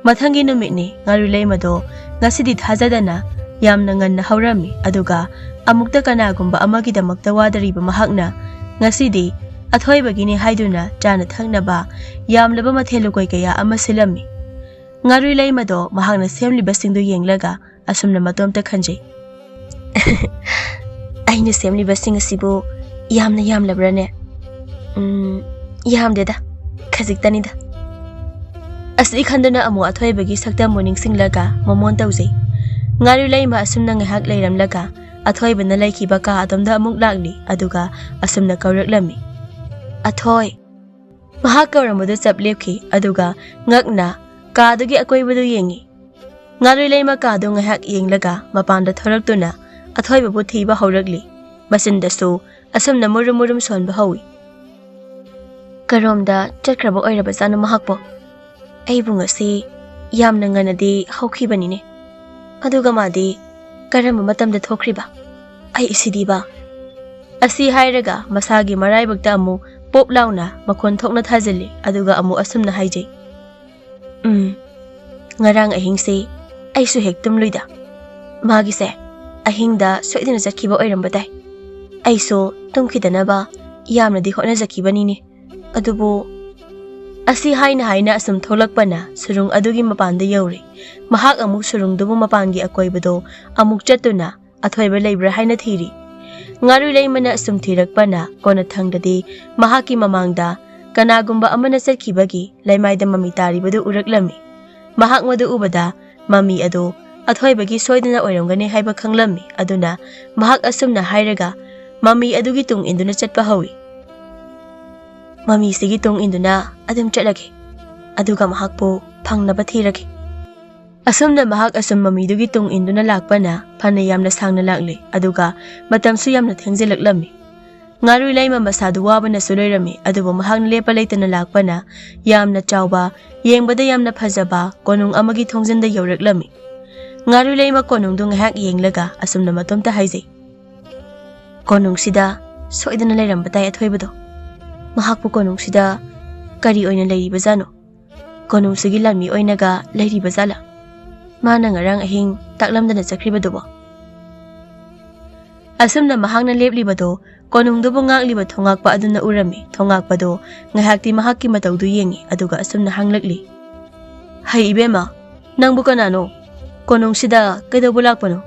ꯃꯊꯪꯒꯤ ꯅꯨꯃꯤꯠꯅꯤ ꯉꯥꯔꯨꯏ ꯂꯩꯃꯗꯣ ꯉꯁꯤꯗꯤ ꯊꯥꯖꯗꯅ ꯌꯥꯝꯅ ꯉꯟꯅ ꯍꯧꯔꯝꯃꯤ ꯑꯗꯨꯒ ꯑꯃꯨꯛꯇ ꯀꯅꯥꯒꯨꯝꯕ ꯑꯃꯒꯤꯗꯃꯛꯇ ꯋꯥꯗꯔꯤꯕ ꯃꯍꯥꯛꯅ ꯉꯁꯤꯗꯤ ꯑꯊꯣꯏꯕꯒꯤꯅꯤ ꯍꯥꯏꯗꯨꯅ ꯆꯥꯅ ꯊꯛꯅꯕ ꯌꯥꯝꯂꯕ ꯃꯊꯦꯜ ꯂꯨꯀꯣꯏ ꯀꯌꯥ ꯑꯃ ꯁꯤꯜꯂꯝꯃꯤ ꯉꯥꯔꯨꯏ ꯂꯩꯃꯗꯣ ꯃꯍꯥꯛꯅ ꯁꯦꯝꯂꯤꯕꯁꯤꯡꯗꯨ ꯌꯦꯡꯂꯒ ꯑꯁꯨꯝꯅ ꯃꯇꯣꯝꯇ ꯈꯟꯖꯩ ꯑꯩꯅ ꯁꯦꯝꯂꯤꯕꯁꯤꯡ ꯑꯁꯤꯕꯨ ꯌꯥꯝꯅ ꯌꯥꯝꯂꯕ꯭ꯔꯅꯦ ꯌꯥꯝꯗꯦꯗ ꯈꯖꯤꯛꯇꯅꯤꯗ ꯑꯁꯤ ꯈꯟꯗꯨꯅ ꯑꯃꯨꯛ ꯑꯊꯣꯏꯕꯒꯤ ꯁꯛꯇꯝꯕꯨ ꯅꯤꯡꯁꯤꯡꯂꯒ ꯃꯃꯣꯟ ꯇꯧꯖꯩ ꯉꯥꯔꯨꯏ ꯂꯩꯃ ꯑꯁꯨꯝꯅ ꯉꯥꯏꯍꯥꯛ ꯂꯩꯔꯝꯂꯒ ꯑꯊꯣꯏꯕꯅ ꯂꯩꯈꯤꯕ ꯀꯥ ꯑꯗꯣꯝꯗ ꯑꯃꯨꯛ ꯂꯥꯛꯂꯤ ꯑꯗꯨꯒ ꯑꯁꯨꯝꯅ ꯀꯧꯔꯛꯂꯝꯃꯤ ꯑꯊꯣꯏ ꯃꯍꯥꯛ ꯀꯧꯔꯝꯕꯗꯨ ꯆꯞ ꯂꯦꯞꯈꯤ ꯑꯗꯨꯒ ꯉꯛꯅ ꯀꯥꯗꯨꯒꯤ ꯑꯀꯣꯏꯕꯗꯨ ꯌꯦꯡꯉꯤ ꯉꯥꯔꯨꯏ ꯂꯩꯃ ꯀꯥꯗꯨ ꯉꯥꯏꯍꯥꯛ ꯌꯦꯡꯂꯒ ꯃꯄꯥꯟꯗ ꯊꯣꯔꯛꯇꯨꯅ ꯑꯊꯣꯏꯕꯕꯨ ꯊꯤꯕ ꯍꯧꯔꯛꯂꯤ ꯃꯆꯤꯟꯗꯁꯨ ꯑꯁꯨꯝꯅ ꯃꯨꯔꯨꯝ ꯃꯨꯔꯨꯝ ꯁꯣꯟꯕ ꯍꯧꯏ ꯀꯔꯣꯝꯗ ꯆꯠꯈ꯭ꯔꯕ ꯑꯣꯏꯔꯕꯖꯥꯠꯅꯣ ꯃꯍꯥꯛꯄꯨ ꯑꯩꯕꯨ ꯉꯁꯤ ꯌꯥꯝꯅ ꯉꯟꯅꯗꯤ ꯍꯧꯈꯤꯕꯅꯤꯅꯦ ꯑꯗꯨꯒ ꯃꯥꯗꯤ ꯀꯔꯝꯕ ꯃꯇꯝꯗ ꯊꯣꯛꯈ꯭ꯔꯤꯕ ꯑꯩ ꯁꯤꯗꯤꯕ ꯑꯁꯤ ꯍꯥꯏꯔꯒ ꯃꯁꯥꯒꯤ ꯃꯔꯥꯏꯕꯛꯇ ꯑꯃꯨꯛ ꯄꯣꯞ ꯂꯥꯎꯅ ꯃꯈꯣꯟ ꯊꯣꯛꯅ ꯊꯥꯖꯤꯜꯂꯤ ꯑꯗꯨꯒ ꯑꯃꯨꯛ ꯑꯁꯨꯝꯅ ꯍꯥꯏꯖꯩ ꯉꯔꯥꯡ ꯑꯍꯤꯡꯁꯦ ꯑꯩꯁꯨ ꯍꯦꯛ ꯇꯨꯝꯂꯨꯏꯗ ꯃꯥꯒꯤꯁꯦ ꯑꯍꯤꯡꯗ ꯁꯣꯏꯗꯅ ꯆꯠꯈꯤꯕ ꯑꯣꯏꯔꯝꯕ ꯇꯥꯏ ꯑꯩꯁꯨ ꯇꯨꯝꯈꯤꯗꯅꯕ ꯌꯥꯝꯅꯗꯤ ꯍꯣꯠꯅꯖꯈꯤꯕꯅꯤꯅꯦ ꯑꯗꯨꯕꯨ ꯑꯁꯤ ꯍꯥꯏꯅ ꯑꯁꯨꯝ ꯊꯣꯛꯂꯛꯄꯅ ꯁꯨꯔꯨꯡ ꯑꯗꯨꯒꯤ ꯃꯄꯥꯟꯗ ꯌꯧꯔꯦ ꯃꯍꯥꯛ ꯑꯃꯨꯛ ꯁꯨꯔꯨꯡꯗꯨꯕꯨ ꯃꯄꯥꯟꯒꯤ ꯑꯀꯣꯏꯕꯗꯣ ꯑꯃꯨꯛ ꯆꯠꯇꯨꯅ ꯑꯊꯣꯏꯕ ꯂꯩꯕ꯭ꯔꯥ ꯍꯥꯏꯅ ꯊꯤꯔꯤ ꯉꯥꯔꯨꯏ ꯂꯩꯃꯅ ꯑꯁꯨꯝ ꯊꯤꯔꯛꯄꯅ ꯀꯣꯟꯅꯊꯪꯗꯗꯤ ꯃꯍꯥꯛꯀꯤ ꯃꯃꯥꯡꯗ ꯀꯅꯥꯒꯨꯝꯕ ꯑꯃꯅ ꯆꯠꯈꯤꯕꯒꯤ ꯂꯩꯃꯥꯏꯗ ꯃꯃꯤ ꯇꯥꯔꯤꯕꯗꯨ ꯎꯔꯛꯂꯝꯃꯤ ꯃꯍꯥꯛ ꯃꯗꯨ ꯎꯕꯗ ꯃꯃꯤ ꯑꯗꯨ ꯑꯊꯣꯏꯕꯒꯤ ꯁꯣꯏꯗꯅ ꯑꯣꯏꯔꯝꯒꯅꯤ ꯍꯥꯏꯕ ꯈꯪꯂꯝꯃꯤ ꯑꯗꯨꯅ ꯃꯍꯥꯛ ꯑꯁꯨꯝꯅ ꯍꯥꯏꯔꯒ ꯃꯃꯤ ꯑꯗꯨꯒꯤ ꯇꯨꯡ ꯏꯟꯗꯨꯅ ꯆꯠꯄ ꯍꯧꯏ ꯃꯃꯤꯁꯤꯒꯤ ꯇꯨꯡ ꯏꯟꯗꯨꯅ ꯑꯗꯨꯝ ꯆꯠꯂꯒꯦ ꯑꯗꯨꯒ ꯃꯍꯥꯛꯄꯨ ꯐꯪꯅꯕ ꯊꯤꯔꯒꯦ ꯑꯁꯨꯝꯅ ꯃꯍꯥꯛ ꯑꯁꯨꯝ ꯃꯃꯤꯗꯨꯒꯤ ꯇꯨꯡ ꯏꯟꯗꯨꯅ ꯂꯥꯛꯄꯅ ꯐꯅ ꯌꯥꯝꯅ ꯁꯥꯡꯅ ꯂꯥꯛꯂꯤ ꯑꯗꯨꯒ ꯃꯇꯝꯁꯨ ꯌꯥꯝꯅ ꯊꯦꯡꯖꯤꯜꯂꯛꯂꯝꯃꯤ ꯉꯥꯔꯨꯏ ꯂꯩꯃ ꯃꯁꯥꯗꯨ ꯋꯥꯕꯅꯁꯨ ꯂꯣꯏꯔꯝꯃꯤ ꯑꯗꯨꯕꯨ ꯃꯍꯥꯛꯅ ꯂꯦꯞꯄ ꯂꯩꯇꯅ ꯂꯥꯛꯄꯅ ꯌꯥꯝꯅ ꯆꯥꯎꯕ ꯌꯦꯡꯕꯗ ꯌꯥꯝꯅ ꯐꯖꯕ ꯀꯣꯅꯨꯡ ꯑꯃꯒꯤ ꯊꯣꯡꯖꯤꯟꯗ ꯌꯧꯔꯛꯂꯝꯃꯤ ꯉꯥꯔꯨꯏ ꯂꯩꯃ ꯀꯣꯅꯨꯡꯗꯨ ꯉꯥꯏꯍꯥꯛ ꯌꯦꯡꯂꯒ ꯑꯁꯨꯝꯅ ꯃꯇꯣꯝꯇ ꯍꯥꯏꯖꯩ ꯀꯣꯅꯨꯡꯁꯤꯗ ꯁꯣꯏꯗꯅ ꯂꯩꯔꯝꯕ ꯇꯥꯏ ꯑꯊꯣꯏꯕꯗꯣ ꯃꯍꯥꯛꯄꯨ ꯀꯣꯅꯨꯡꯁꯤꯗ ꯀꯔꯤ ꯑꯣꯏꯅ ꯂꯩꯔꯤꯕꯖꯥꯠꯅꯣ ꯀꯣꯅꯨꯡꯁꯤꯒꯤ ꯂꯥꯟꯃꯤ ꯑꯣꯏꯅꯒ ꯂꯩꯔꯤꯕ ꯖꯥꯠꯂꯥ ꯃꯥꯅ ꯉꯔꯥꯡ ꯑꯍꯤꯡ ꯇꯥꯛꯂꯝꯗꯅ ꯆꯠꯈ꯭ꯔꯤꯕꯗꯨꯕꯣ ꯑꯁꯨꯝꯅ ꯃꯍꯥꯛꯅ ꯂꯦꯞꯂꯤꯕꯗꯣ ꯀꯣꯅꯨꯡꯗꯨꯕꯨ ꯉꯥꯛꯂꯤꯕ ꯊꯣꯉꯥꯛꯄ ꯑꯗꯨꯅ ꯎꯔꯝꯃꯤ ꯊꯣꯉꯥꯛꯄꯗꯣ ꯉꯥꯏꯍꯥꯛꯇꯤ ꯃꯍꯥꯛꯀꯤ ꯃꯇꯧꯗꯨ ꯌꯦꯡꯉꯤ ꯑꯗꯨꯒ ꯑꯁꯨꯝꯅ ꯍꯪꯂꯛꯂꯤ ꯍꯩ ꯏꯕꯦꯝꯃ ꯅꯪꯕꯨ ꯀꯅꯥꯅꯣ ꯀꯣꯅꯨꯡꯁꯤꯗ ꯀꯩꯗꯧꯕ ꯂꯥꯛꯄꯅꯣ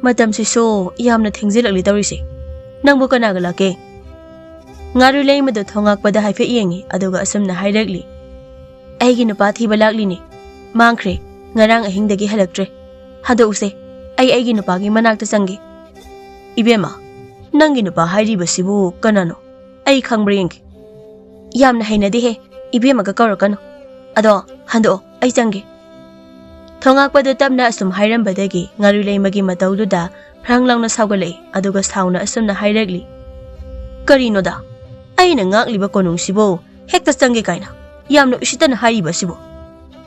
ꯃꯇꯝꯁꯤꯁꯨ ꯌꯥꯝꯅ ꯊꯦꯡꯖꯤꯜꯂꯛꯂꯤ ꯇꯧꯔꯤꯁꯦ ꯅꯪꯕꯨ ꯀꯅꯥꯒ ꯂꯥꯛꯀꯦ ꯉꯥꯔꯨꯏ ꯂꯩꯃꯗꯣ ꯊꯣꯉꯥꯛꯄꯗ ꯍꯥꯏꯐꯦꯠ ꯌꯦꯡꯉꯤ ꯑꯗꯨꯒ ꯑꯁꯨꯝꯅ ꯍꯥꯏꯔꯛꯂꯤ ꯑꯩꯒꯤ ꯅꯨꯄꯥ ꯊꯤꯕ ꯂꯥꯛꯂꯤꯅꯤ ꯃꯥꯡꯈ꯭ꯔꯦ ꯉꯔꯥꯡ ꯑꯍꯤꯡꯗꯒꯤ ꯍꯜꯂꯛꯇ꯭ꯔꯦ ꯍꯟꯗꯣꯛꯎꯁꯦ ꯑꯩꯒꯤ ꯅꯨꯄꯥꯒꯤ ꯃꯅꯥꯛꯇ ꯆꯪꯒꯦ ꯏꯕꯦꯝꯃ ꯅꯪꯒꯤ ꯅꯨꯄꯥ ꯍꯥꯏꯔꯤꯕꯁꯤꯕꯨ ꯀꯅꯥꯅꯣ ꯑꯩ ꯈꯪꯕ꯭ꯔꯥ ꯌꯦꯡꯒꯦ ꯌꯥꯝꯅ ꯍꯩꯅꯗꯦꯍꯦ ꯏꯕꯦꯝꯃꯒ ꯀꯧꯔꯛꯀꯅꯨ ꯑꯗꯣ ꯍꯟꯗꯣꯛꯑꯣ ꯑꯩ ꯆꯪꯒꯦ ꯊꯣꯉꯥꯛꯄꯗꯨ ꯇꯞꯅ ꯑꯁꯨꯝ ꯍꯥꯏꯔꯝꯕꯗꯒꯤ ꯉꯥꯔꯨꯏ ꯂꯩꯃꯒꯤ ꯃꯇꯧꯗꯨꯗ ꯐ꯭ꯔꯪ ꯂꯥꯎꯅ ꯁꯥꯎꯒꯠꯂꯛꯏ ꯑꯗꯨꯒ ꯁꯥꯎꯅ ꯑꯁꯨꯝꯅ ꯍꯥꯏꯔꯛꯂꯤ ꯀꯔꯤꯅꯣꯗ ꯑꯩꯅ ꯉꯥꯛꯂꯤꯕ ꯀꯣꯅꯨꯡꯁꯤꯕꯨ ꯍꯦꯛꯇ ꯆꯪꯒꯦ ꯀꯥꯏꯅ ꯌꯥꯝꯅ ꯎꯁꯤꯠꯇꯅ ꯍꯥꯏꯔꯤꯕꯁꯤꯕꯨ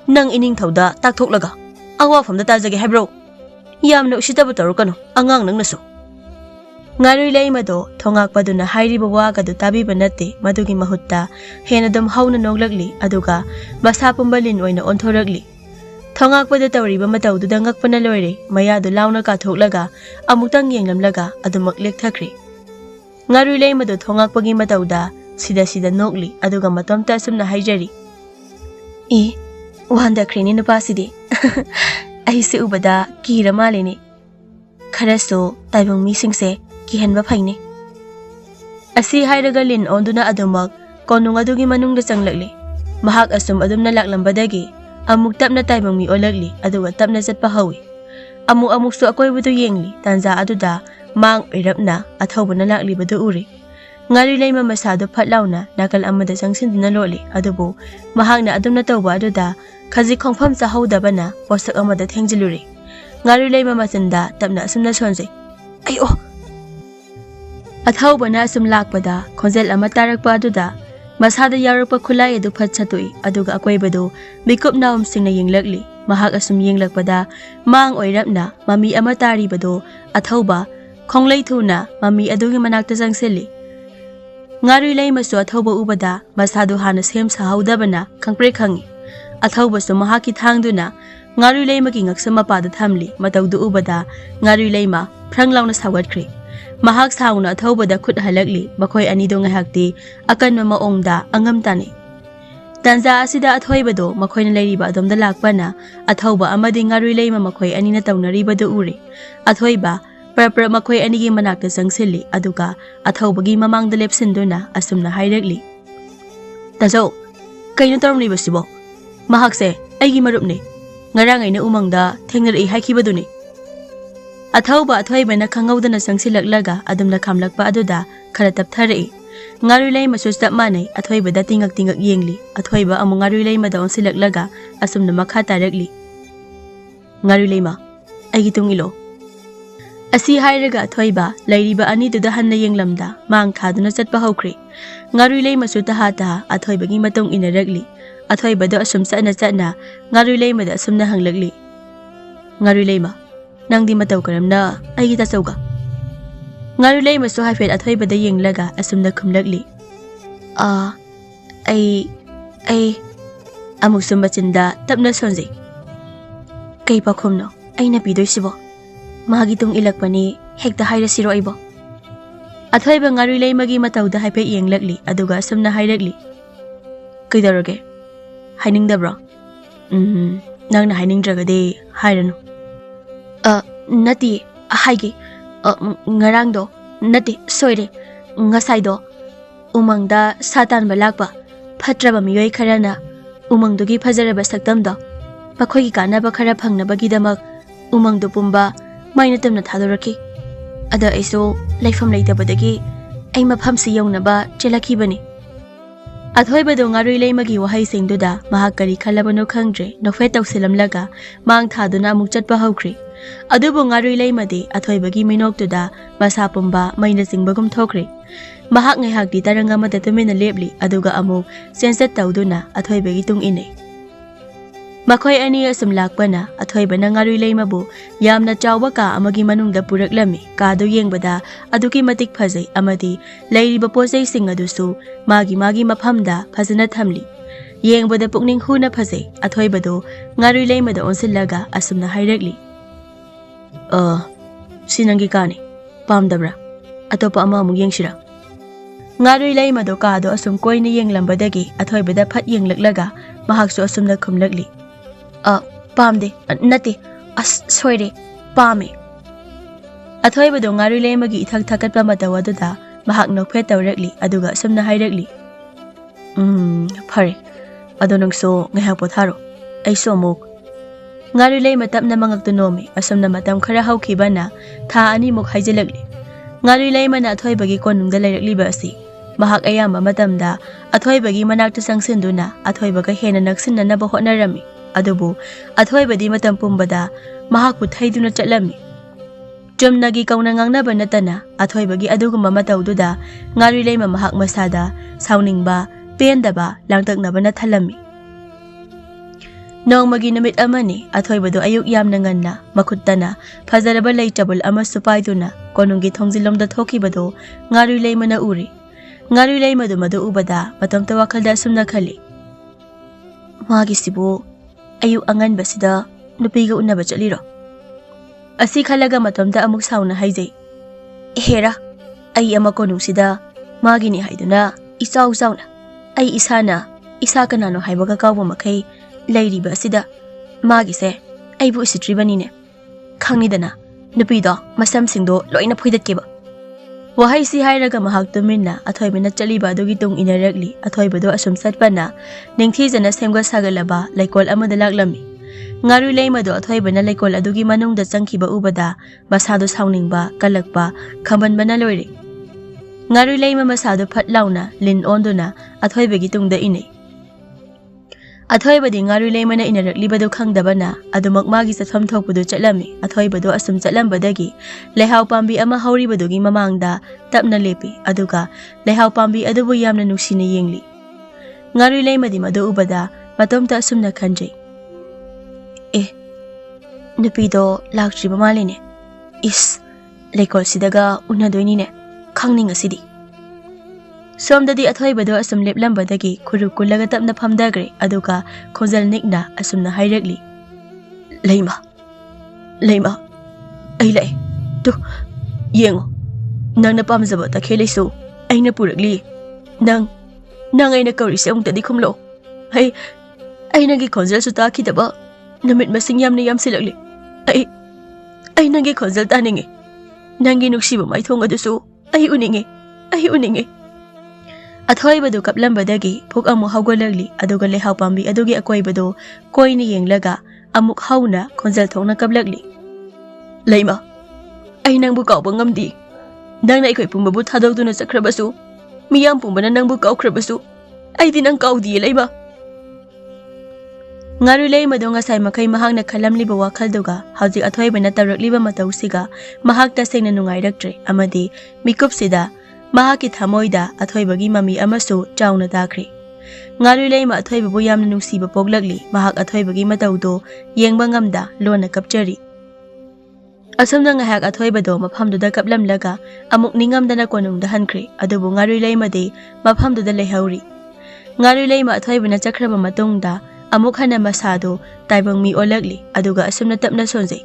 ꯅꯪ ꯏꯅꯤꯡꯊꯧꯗ ꯇꯥꯛꯊꯣꯛꯂꯒ ꯑꯋꯥꯐꯝꯗ ꯇꯥꯖꯒꯦ ꯍꯥꯏꯕ꯭ꯔꯣ ꯌꯥꯝꯅ ꯎꯁꯤꯠꯇꯕ ꯇꯧꯔꯛꯀꯅꯨ ꯑꯉꯥꯡ ꯅꯪꯅꯁꯨ ꯉꯥꯔꯨꯏ ꯂꯩꯃꯗꯣ ꯊꯣꯉꯥꯛꯄꯗꯨꯅ ꯍꯥꯏꯔꯤꯕ ꯋꯥꯒꯗꯨ ꯇꯥꯕꯤꯕ ꯅꯠꯇꯦ ꯃꯗꯨꯒꯤ ꯃꯍꯨꯠꯇ ꯍꯦꯟꯅ ꯑꯗꯨꯝ ꯍꯧꯅ ꯅꯣꯛꯂꯛꯂꯤ ꯑꯗꯨꯒ ꯃꯁꯥ ꯄꯨꯝꯕ ꯂꯤꯟ ꯑꯣꯏꯅ ꯑꯣꯟꯊꯣꯔꯛꯂꯤ ꯊꯣꯉꯥꯛꯄꯗ ꯇꯧꯔꯤꯕ ꯃꯇꯧꯗꯨꯗ ꯉꯛꯄꯅ ꯂꯣꯏꯔꯦ ꯃꯌꯥꯗꯨ ꯂꯥꯎꯅ ꯀꯥꯊꯣꯛꯂꯒ ꯑꯃꯨꯛꯇꯪ ꯌꯦꯡꯂꯝꯂꯒ ꯑꯗꯨꯃꯛ ꯂꯦꯛꯊꯈ꯭ꯔꯦ ꯉꯥꯔꯨꯏ ꯂꯩꯃꯗꯣ ꯊꯣꯉꯥꯛꯄꯒꯤ ꯃꯇꯧꯗ ꯁꯤꯗ ꯅꯣꯛꯂꯤ ꯑꯗꯨꯒ ꯃꯇꯣꯝꯇ ꯑꯁꯨꯝꯅ ꯍꯥꯏꯖꯔꯤ ꯋꯥꯟꯗꯈ꯭ꯔꯦꯅꯦ ꯅꯨꯄꯥꯁꯤꯗꯤ ꯑꯩꯁꯦ ꯎꯕꯗ ꯀꯤꯔ ꯃꯥꯜꯂꯦꯅꯦ ꯈꯔꯁꯨ ꯇꯥꯏꯕꯪ ꯃꯤꯁꯤꯡꯁꯦ ꯀꯤꯍꯟꯕ ꯐꯩꯅꯦ Asi hairaga Lin onduna adumak konung adugi manungda changlakli. Mahak asum adumna laklambadagi amuk tapna taibang mi olagli aduga tapna chatpa hawi. Amuk su akoibudu yengli tanza aduda mang oirapna athawbana laklibadu uri. Ngari leima masado phatlauna nakal amada changsinduna loli adubu mahakna adumna tawba aduda khaji khongpham chahodabana posak amada thengjiluri. Ngari leima machinda tapna asumna sonjai. Ayo Athawbana asum lakpada khonjel ama tarakpa aduda masada yarakpa khulai adu phat chatui aduga akoibadu mikup naum singna yenglakli. Mahak asum yenglakpada mang oirapna mami ama taribado athawba khonglei thuna mami adugi manakta changseli. Ngari leimasu athawba ubada masado hana sem sahaudabana khangpre khangi. Athawba su mahaki thangduna ngari leimagi ngaksama pada thamli matawdu ubada ngari leima phranglauna sawatkri. Mahak sauna athawbada khut halakli makhoi anido ngahakti akanma maongda angam tani. Tanza asida athoibado makhoina leiriba adomda lakpana athawba amadi ngari leima makhoi anina tawnaribado uri. Athoiba Perpra makhoi anigi manakta changsili aduga athawbagi mamangda lepsinduna asumna hairakli. Taso kaino tarumlibasibo mahakse aigi marupni ngarangaina umangda thengnari haikibaduni. Athawba athoibana khangawdana changsilaklaga adumna khamlakpa aduda khara taptharai. Ngari leima su chap manai athoibada tingak yengli athoiba amu ngari leima da onsilaklaga asumna makha tarakli. Ngari leima aigi tungilo Asi hairaga athoiba lairiba aniduda hanna yenglamda mang thaduna chatpa hawkri. Ngari leima su taha athoibagi matong inarakli. Athoibada asum chana ngari leima da asumna hanglakli. Ngari leima nangdi mataw karamna aigi tasawga. Ngari leima su haifet athoibada yenglaga asumna khumlakli. Ai amuk sum machinda tapna sonjai. Kay pakhumno aina pidoisibo. Mahagi tung ilakpani hekta hairasiro aibo. Athoiba ngari leimagi matawda haifet yenglakli aduga asumna hairakli. Kaidarage hainingdabra? Nangna hainingdragade hairanu. Nati haigi ngarangdo nati soire ngasaido umangda satan balakpa phatraba miyoi kharana umangdugi phajaraba saktamdo pakhogi kanaba khara phangnabagidamak umangdu pumba mainatamna thadoraki ada aiso laifam leitabadagi ai maphamsi yongnaba chelakibani. Athoibado ngari leimagi wahai singduda mahak kari khalabano khangdre nofet tawsilamlaga mang thaduna amuk chatpa hawkri. Adubu ngari leimadi athoibagi minoktuda masa pumba maina singbagum thokri. Mahak ngaihakdi taranga mata tumina lepli aduga amuk sensat tawduna athoibagi tung inay. Makhoi ani asum lakpana athoibana ngari leimabu yamna chawba ka amagi manungda puraklami kadu yengbada aduki matik phajai amadi leiriba posai sing adusu magi maphamda phajana thamli. Yengbada pukning huna phajai athoibado ngari leimada onsilaga asumna hairakli. Sinangi kani pamdabra atopa ama amuk yengshira. Ngari leimado kado asum koina yenglambadagi athoibada phat yenglaklaga mahaksu asumna khumlakli. Pamde nati soire pame. Athoibado ngari leimagi ithak thakatpa matawaduda mahak nokphet tawrakli aduga asumna hairakli. Phare ado nangso ngahak potharo aiso amuk ngari leima tapna mangaktunomi asumna matam khara hawkhibana tha ani muk haijalakli. Ngari leima na athoibagi konungda leirakliba asi mahak ayamba matamda athoibagi manakta changsinduna athoibaga hena naksinanaba hotnarami. Adubu athoibadi matam pumbada mahakpu thaiduna chatlami. Chumnagi kauna ngangnaba natana athoibagi adugumba matawduda ngari leima mahak masada sauningba pendaba langtaknaba na thalami. Nongmagi namit amani athoibado ayuk yamna nganna makuttana phajaraba leitabul ama supaiduna konunggi thongjilomda thokibado ngari leima na uri. Ngari leima du madu ubada matamta wakhalda sumna khali. Magi sibu ayuk angan basida nupiga unaba chaliro. Asi khalaga matamda amuk sauna haijai. Hera ai ama konungsida magini haiduna isau sauna ai isana isa kanano haibaga kawba makai leiriba asida magise aibu isitribanine khangnidana nupido masamsingdo loina phoidatkeba. Wahai si hairaga mahak tuminna athoibana chaliba adugi tung inarakli athoibado asum satpana ningthijana semga sagalaba laikol amada laklami ngaru leimado athoibana laikol adugi manungda changkhiba ubada masado sauningba kalakpa khambanbana loire ngaru leima masado phatlauna lin onduna athoibagi tungda inei athoibadi ngaru leimana inarakliba do khangdabana adumak magi chatham thokpudu chatlami athoibado asum chatlambadagi lehau pambi ama hauribadugi mamangda tapna lepi aduga lehau pambi adubu yamna nuksina yengli ngaru leimadi madu ubada matomta asumna khanjai nupido laktriba maline is lekol sidaga unadoinine khangning asidi somdadi athoibado asum leplambadagi khuru kullaga tapna phamdagre aduga khojal nikna asumna hairakli leima ai lai tu yengo nangna pamjaba ta khelaisu aina purakli nang aina kauri se ongtadi khumlo aina gi khojal su ta khidaba namit masing yamni yam silakli ai nangi khojal taninge nangi nuksiba maithong adusu ai uninge athoibado kaplambadagi phuk amu hawgolagli aduga lehau pambi adugi akoibado koini yenglaga amuk hauna khonjal thongna kaplagli leima ai nangbu kawba ngamdi nangna ikoi pumbabu thadokduna chakhrabasu miyam pumbana nangbu kawkhrabasu aidi nang kawdi leima ngaru leimado ngasai makai mahakna khalamliba wakhalduga hauji athoibana tarakliba matausiga mahakta sengna nungairaktre amadi mikupsida mahaki thamoida athoibagi mami amasu chauna dakri ngaru leima athoibabu yamna nungsiba poglagli mahak athoibagi mataudo yengba ngamda lona kapchari asumna ngahak athoibado maphamduda kaplamlaga amuk ningamdana konungda hankre adubu ngaru leimade maphamduda lehauri ngaru leima athoibana chakraba matungda amuk hana masado taibang mi olagli aduga asumna tapna sonjai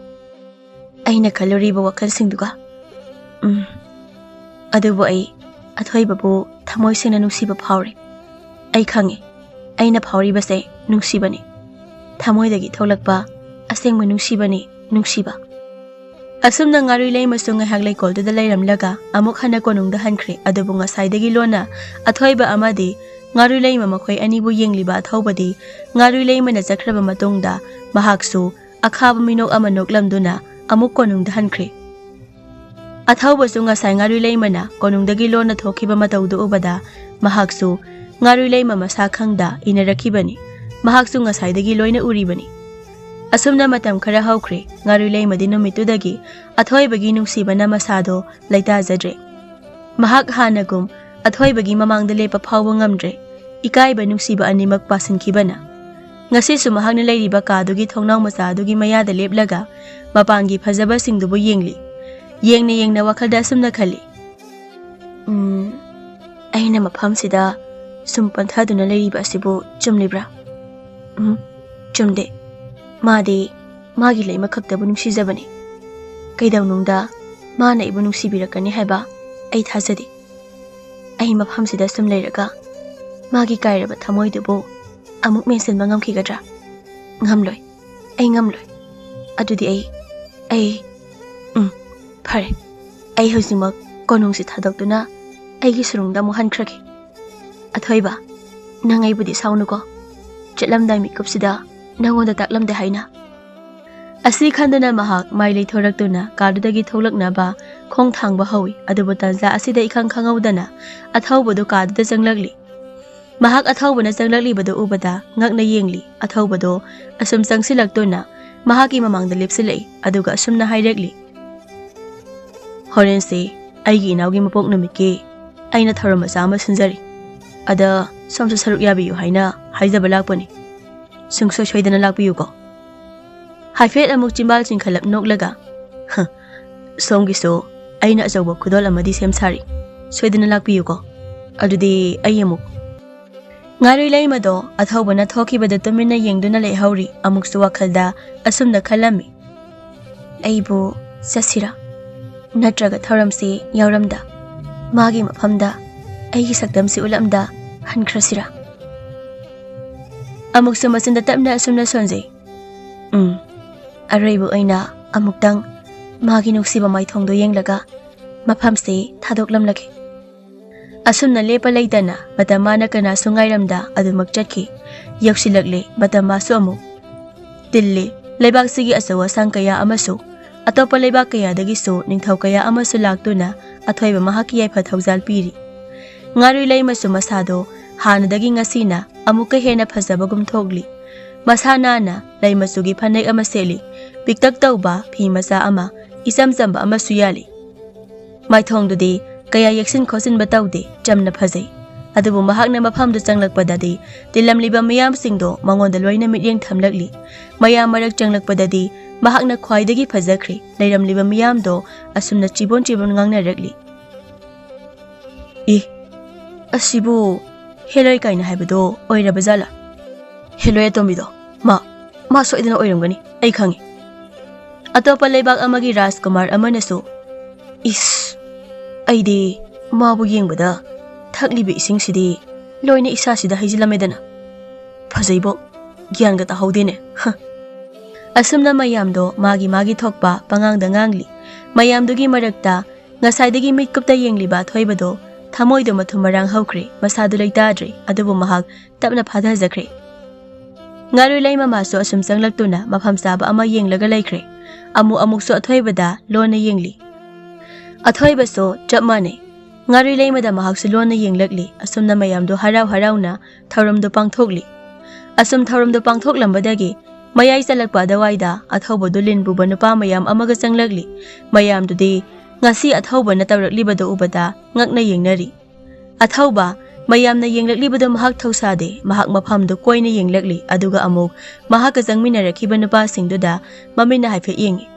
aina kaloriba wakalsingduga adubu ai athoibabu thamoi sena nungsiba phawre ai khange aina phawribase nungsibani thamoidagi tholakpa asengma nungsiba asumna ngaru leima sunga haglai kolduda leiramlaga amuk hana konungda hankre adubu ngasaidagi lona athoiba amadi ngaru leima makhoi anibu yengliba athobadi ngaru leima na chakraba matungda mahaksu akhaba minok ama noklamduna amuk konungda hankre athoba sunga sai ngaru leima na konungdagi lona thokiba mataudu ubada mahaksu ngaru leima masa khangda inarakibani mahaksu ngasaidagi loina uribani asumna matam khara hawkhre ngaru leima dinumitudagi athoibagi nungsibana masado laita jadre mahak hanagum athoibagi mamangda lepa phawwa ngamdre ikaiba nungsiba animak pasinkhibana ngasisu mahakna leiriba kadugi thongnaw macha adugi mayada leplaga mapangi phajaba singdubu yengna wakhalda asumna khali aina maphamsida sum panthaduna leiriba asibu chumlibra chumde madi magi leima khaktabu nungsijabani kaidawnungda mana ibu nungsibirakani haiba ai thajadi ai maphamsida sum leiraga magi kairaba thamoidubu amuk mensinba ngamkhigadra ngamloi adudi ai phare ai hosimak konungsi thadokduna aigi surungda mu hankraki athoiba nangai budi saunuko chetlamdai mikupsida nangonda taklamde haina asi khandana mahak mailei thoraktuna kadudagi tholaknaba khong thangba hawi adubu tanja asida ikhang khangawdana athaubodu kaduda changlagli mahak athawbana changlagli badu ubada ngakna yengli athawbado asum changsilaktuna mahaki mamangda lepsilai aduga asumna hairakli horense aigi inawgi mapok numike aina tharam macha ama sinjari ada somsu saruk yabiyu haina haijaba lakpani sungso soidana lakpiyu ko haifet amuk chimbal chingkhalap noklaga somgiso aina achawba khudol amadi semsari soidana lakpiyu ko adudi ayamuk ngaru leimado athawbana thokibada tumina yengduna lehauri amuksu wakhalda asumna khalami aibu sasira natraga tharamsi yauramda magi maphamda aigi sakdamsi ulamda hankrasira amuksu masinda tapna asumna sonjai araibu aina amuktang magi nungsiba maithongdo yenglaga mafamse thadoklamlaki. Asumna lepa leitana matamana kana sungairamda adumak chatki. Yaksilakle matamasu amu. Tilli leibak sigi asawa sang kaya amasu. Atopa leibak kaya dagisu ningthaw kaya amasu laktuna athoiba mahaki yaifa thaujal piri. Ngarui lei masu masado hanadagi ngasina amuka hena phajabagum thogli. Masana na lei masugi phanek ama seli. Piktak tauba phi masa ama isam chamba ama suyali. Maithongdudi kaya yaksin khosin bataude chamna phajai. Adubu mahakna mafamdu changlakpadadi tilamliba mayam singdo mangonda loina mityeng thamlakli. Mayam marak changlakpadadi mahakna khwaidagi phajakhri leiramliba mayamdo asumna chibon ngangnarakli. Asibu heloi kaina haibado oirabajala. Heloi atomido ma soidana oiramgani ai khangi. Atopa leibak amagi Rajkumar amanasu aidi mabu yengbada thaklibe isingsidi loina isasida haijilamedana phajaibo gyan ga tahodene asumna mayamdo magi thokpa pangangda ngangli mayamdugi marakta ngasaidagi mitkupta yengliba thoibado thamoido mathumarang haukhre masadu leitadre adubu mahak tapna phadhajakre ngaru leima maso asum changlaktuna mafam saba ama yenglaga laikre amuksu athoibada lona yengli athoibaso chapmane Ngari leimada mahaksu lona yenglakli asumna mayamdo harau-harauna thauramdo pangthokli. Asum thauramdo pangthoklambadagi mayai chalakpa dawaida athaubodu linbuba nupa mayam amaga changlakli. Mayamdudi ngasi athauba na tawraklibado ubada ngakna yengnari. Athauba mayamna yenglaklibado mahak thausade mahak mafamdo koina yenglakli aduga amuk mahaka changminarakhiba nupa singduda mamina haife yengi.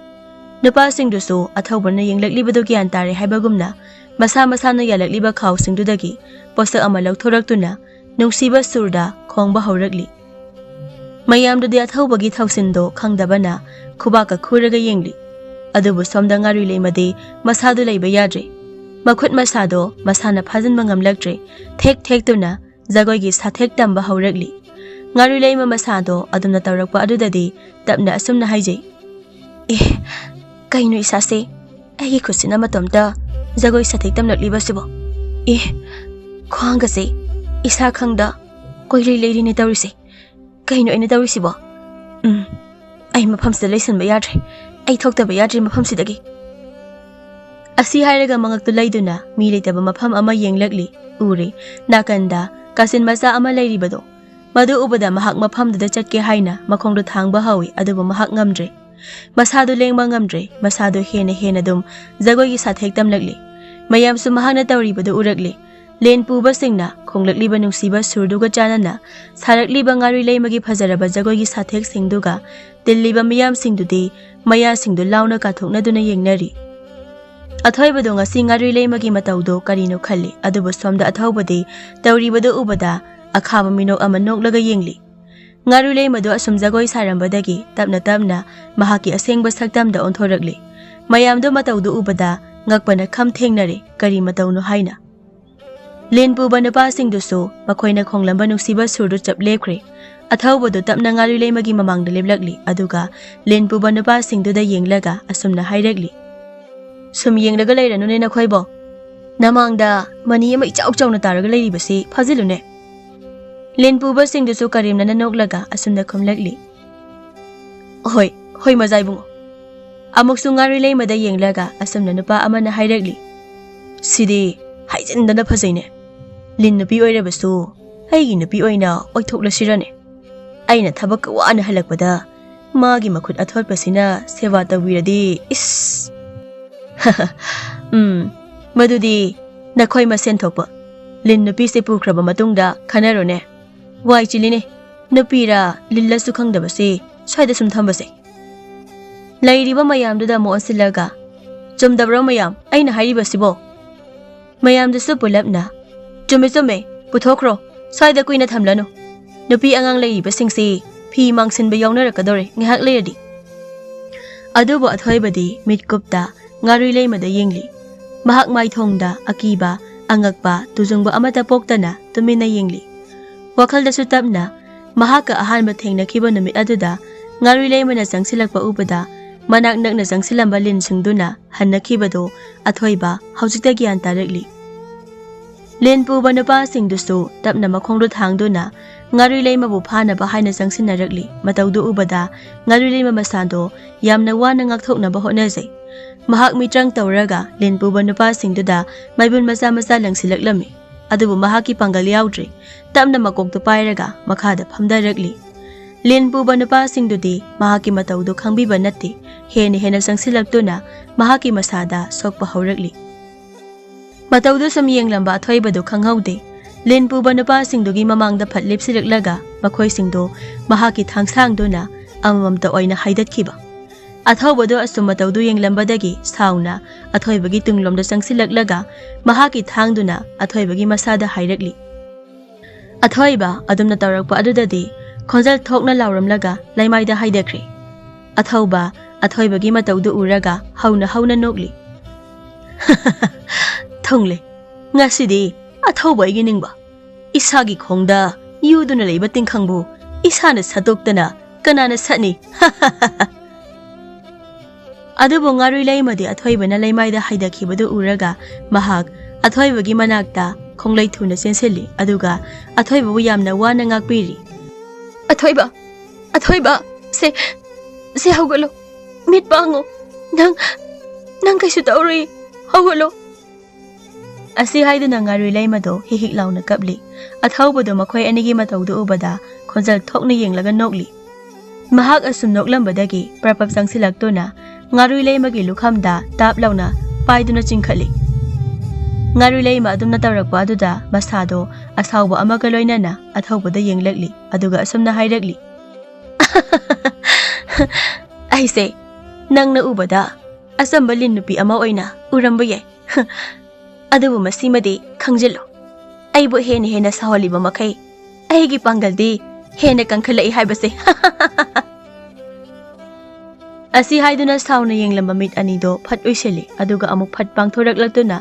Nupa singdusu athauba na yenglaklibado gyan tare haibagumna Masa-masana yalakliba khaw singdudagi posak ama lauthoraktuna nungsiba surda khongba haurakli. Mayamdudi athawbagi thausindo khangdabana khubaka khuraga yengli. Adubu somda ngari leimade masadu leiba yadre. Makhut masado masana phajanba ngamlaktre thek tuna jagoigi sathek tamba haurakli. Ngari leima masado adumna tawrakpa adudadi tapna asumna haijai. Kainu isase agi khusina matomta Zagoi sathik tamlakliba sibo. Khwangase isa khangda koilei leiri ni tawrise. Kaino ina tawrisibo. Ai mafamsida leisanba yadre. Ai thoktaba yadre mafamsidagi. Asi hairaga mangaktu leiduna mi leitaba mafam ama yenglakli uri nakanda kasin macha ama leiribado. Madu ubada mahak mafamduda chatke haina makhongdo thangba hawi adubu mahak ngamdre. Masado lengba ngamdre masado hena dum jagoigi sathek tamlakli. Mayam su mahakna tawribado urakli. Len puba singna khonglakliba nungsiba surduga chanana sarakliba ngari leimagi phajaraba jagoigi sathek singduga tilliba mayam singdudi maya singdu launa kathoknaduna yengnari. Athoibado ngasi ngari leimagi matawdo karino khalli adubu somda athaubadi tawribado ubada akhaba minok ama noklaga yengli. Ngari leimado asum jagoi sarambadagi tapna mahaki asengba saktamda onthorakli. Mayamdo matawdo ubada ngakpana kham thengnare kari matawno haina. Len puba nupa singdusu makhoina khonglamba nungsiba surdu chap lekhre. Athaubado tapna ngari leimagi mamangda leblakli aduga len puba nupa singduda yenglaga asumna hairakli. Sum yenglaga leiranune nakhoibo. Namangda mani ama ichau chawna taraga leiribasi phajilune. Len puba singdusu karimna noklaga asumna khomlakli. Hoi mazai bungo. Amuksu ngari leimada yenglaga asumna nupa amana hairakli. Sidi haijindana phajaine. Lin nupi oirabasu aigi nupi oina oithoklasirane. Aina thabak wana halakpada magi makhut athotpasina seva tawiradi madudi nakhoi masen thokpa. Lin nupi se pukraba matungda khanarone. Wai chiline nupira lillasu khangdabase swaida sum thambase. Lairiba mayamduda mo asilaga chumdabro mayam aina hairibasibo. Mayamdusu pulapna chume puthokro swaida kuina thamlanu. Nupi angang leiriba singsi phi mangsinba yawnarakadore ngihak leiradi. Adubu athoibadi mitkupta ngari leimada yengli. Mahak maithongda akiba angakpa tujungba amata poktana tumina yengli. Wakhaldasu tapna mahaka ahanba thengnakiba numit aduda ngari leimana changsilakpa ubada manak nakna jangsilamba Lin singduna hannakibado athoiba hojikta gyan tarakli Lin puba nupa singdusu tapna makhongdu thangduna ngarui leima bu phana ba haina jangsinnarakli mataudu ubada ngarui leima masando yamna wana ngakthokna ba honajai mahak mitrang tawraga Lin puba nupa singduda maibun macha macha langsilaklami adubu mahaki pangal yaudri tapna makoktu pairaga makhada phamdarakli Lin puba nupa singdudi mahaki mataudu khangbiba natti heni hena jangsilaktuna mahaki masada sokpa haurakli mataudu samyeng lamba athoibadu khanghaude Lin puba nupa singdugi mamangda phatlip siriklaga makhoi singdo mahaki thangsangduna amamamta oina haidatkhiba athaubadu asum mataudu yenglambadagi sauna athoibagi tunglomda jangsilaklaga mahaki thangduna athoibagi masada hairakli athoiba adumna tawrakpa adudadi khonjal thokna lauramlaga laimaida haidakri athauba athoibagi mataudu uraga hauna nokli thongle ngasidi athauba igi ningba isagi khongda yuduna leiba tingkhangbu isana sadoktana kanana satni adubu ngarui leimadi athoibana leimaida haidakhibadu uraga mahak athoibagi manakta khonglei thuna senseli aduga athoibabu yamna wana ngakpiri athoiba se hawgalo mit bango nang kaisu tawri hawgalo asi haiduna ngarui leimado hihik launa kapli athaubado makhoi anigi mataudu ubada khonjal thokna yenglaga nokli mahak asum noklambadagi prapap jangsilaktuna ngarui leimagi lukhamda tap launa paiduna chingkhali ngarui leima adumna tawrakpa aduda masado asauba amaga loinana athaubada yenglakli aduga asumna hairakli aise nangna ubada asamba Lin nupi ama oina uramba yai adubu masimadi khangjalo aibu hena saholiba makai aigi pangaldi hena kankhalai haibase asi haiduna sauna yenglamba mit anido phat uiseli aduga amuk phat pangthoraklaktuna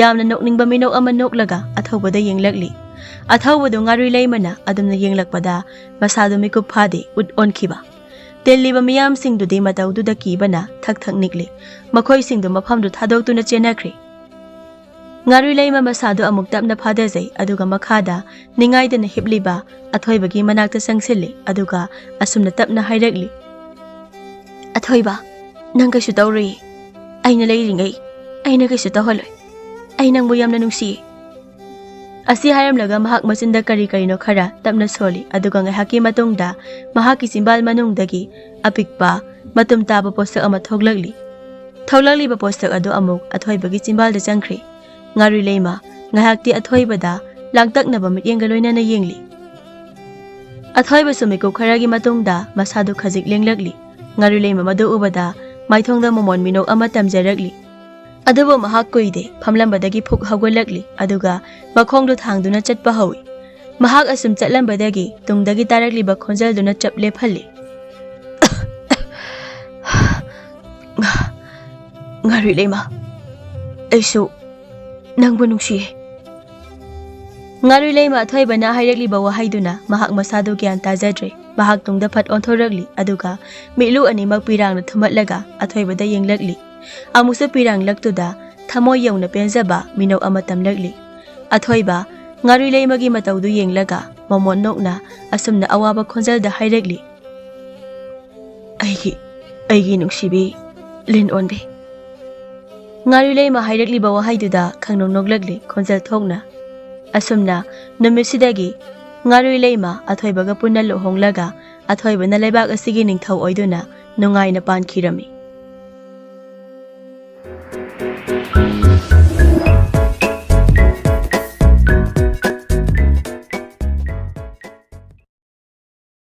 yamna nokningba minok ama noklaga athaubada yenglakli athaubadu ngarui leimana adumna yenglakpada masadu mikup phade ut onkhiba telliba miyam singdudi mataududa kibana thak nikli makhoi singdu maphamdu thadoktuna chenakri ngarui leima masadu amuk tapna phadajai aduga makhada ningaidana hibliba athoibagi manakta sangsili aduga asumna tapna hairakli athoiba nang kaisu tawri aina leiringai aina kaisu tawhaloi ai nangbu yamna nungsi asi haramlaga mahak machinda kari no khara tapna soli aduga ngahaki matungda mahaki simbal manungdagi apikpa matum taba postak ama thoglakli ba postak adu amuk athoibagi chimbalda changkhri ngarui leima ngahakti athoibada langtaknaba mityenga loinana yengli athoiba sumiko kharagi matungda masadu khajik lenglakli ngarui leima madu ubada maithongda momon minok ama tamjarakli adubu mahak koide phamlambadagi phuk hawgolakli aduga makhongdu thangduna chatpa hawi mahak asum chatlambadagi tungdagi tarakliba khonjalduna chaple phalli ngarui leima aisu nangbu nungsi ngarui leima athoibana hairakliba wahaiduna mahak masadu gyan tajadre mahak tungda phat onthoragli aduga milu animak pirangna thumatlaga athoibada yenglakli amusa pirang laktuda thamoy yauna penjaba minok ama tamlakli athoiba ngarui leimagi mataudu yenglaga momon nokna asumna awaba khonjalda hairakli aigi nungsibe Lin Onbi ngarui leima hairakliba wahaiduda khangnong noklakli khonjal thokna asumna numitsidagi ngarui leima athoibaga punna lohonglaga athoibana leibak asigi ningthau oiduna nungaina pankhirami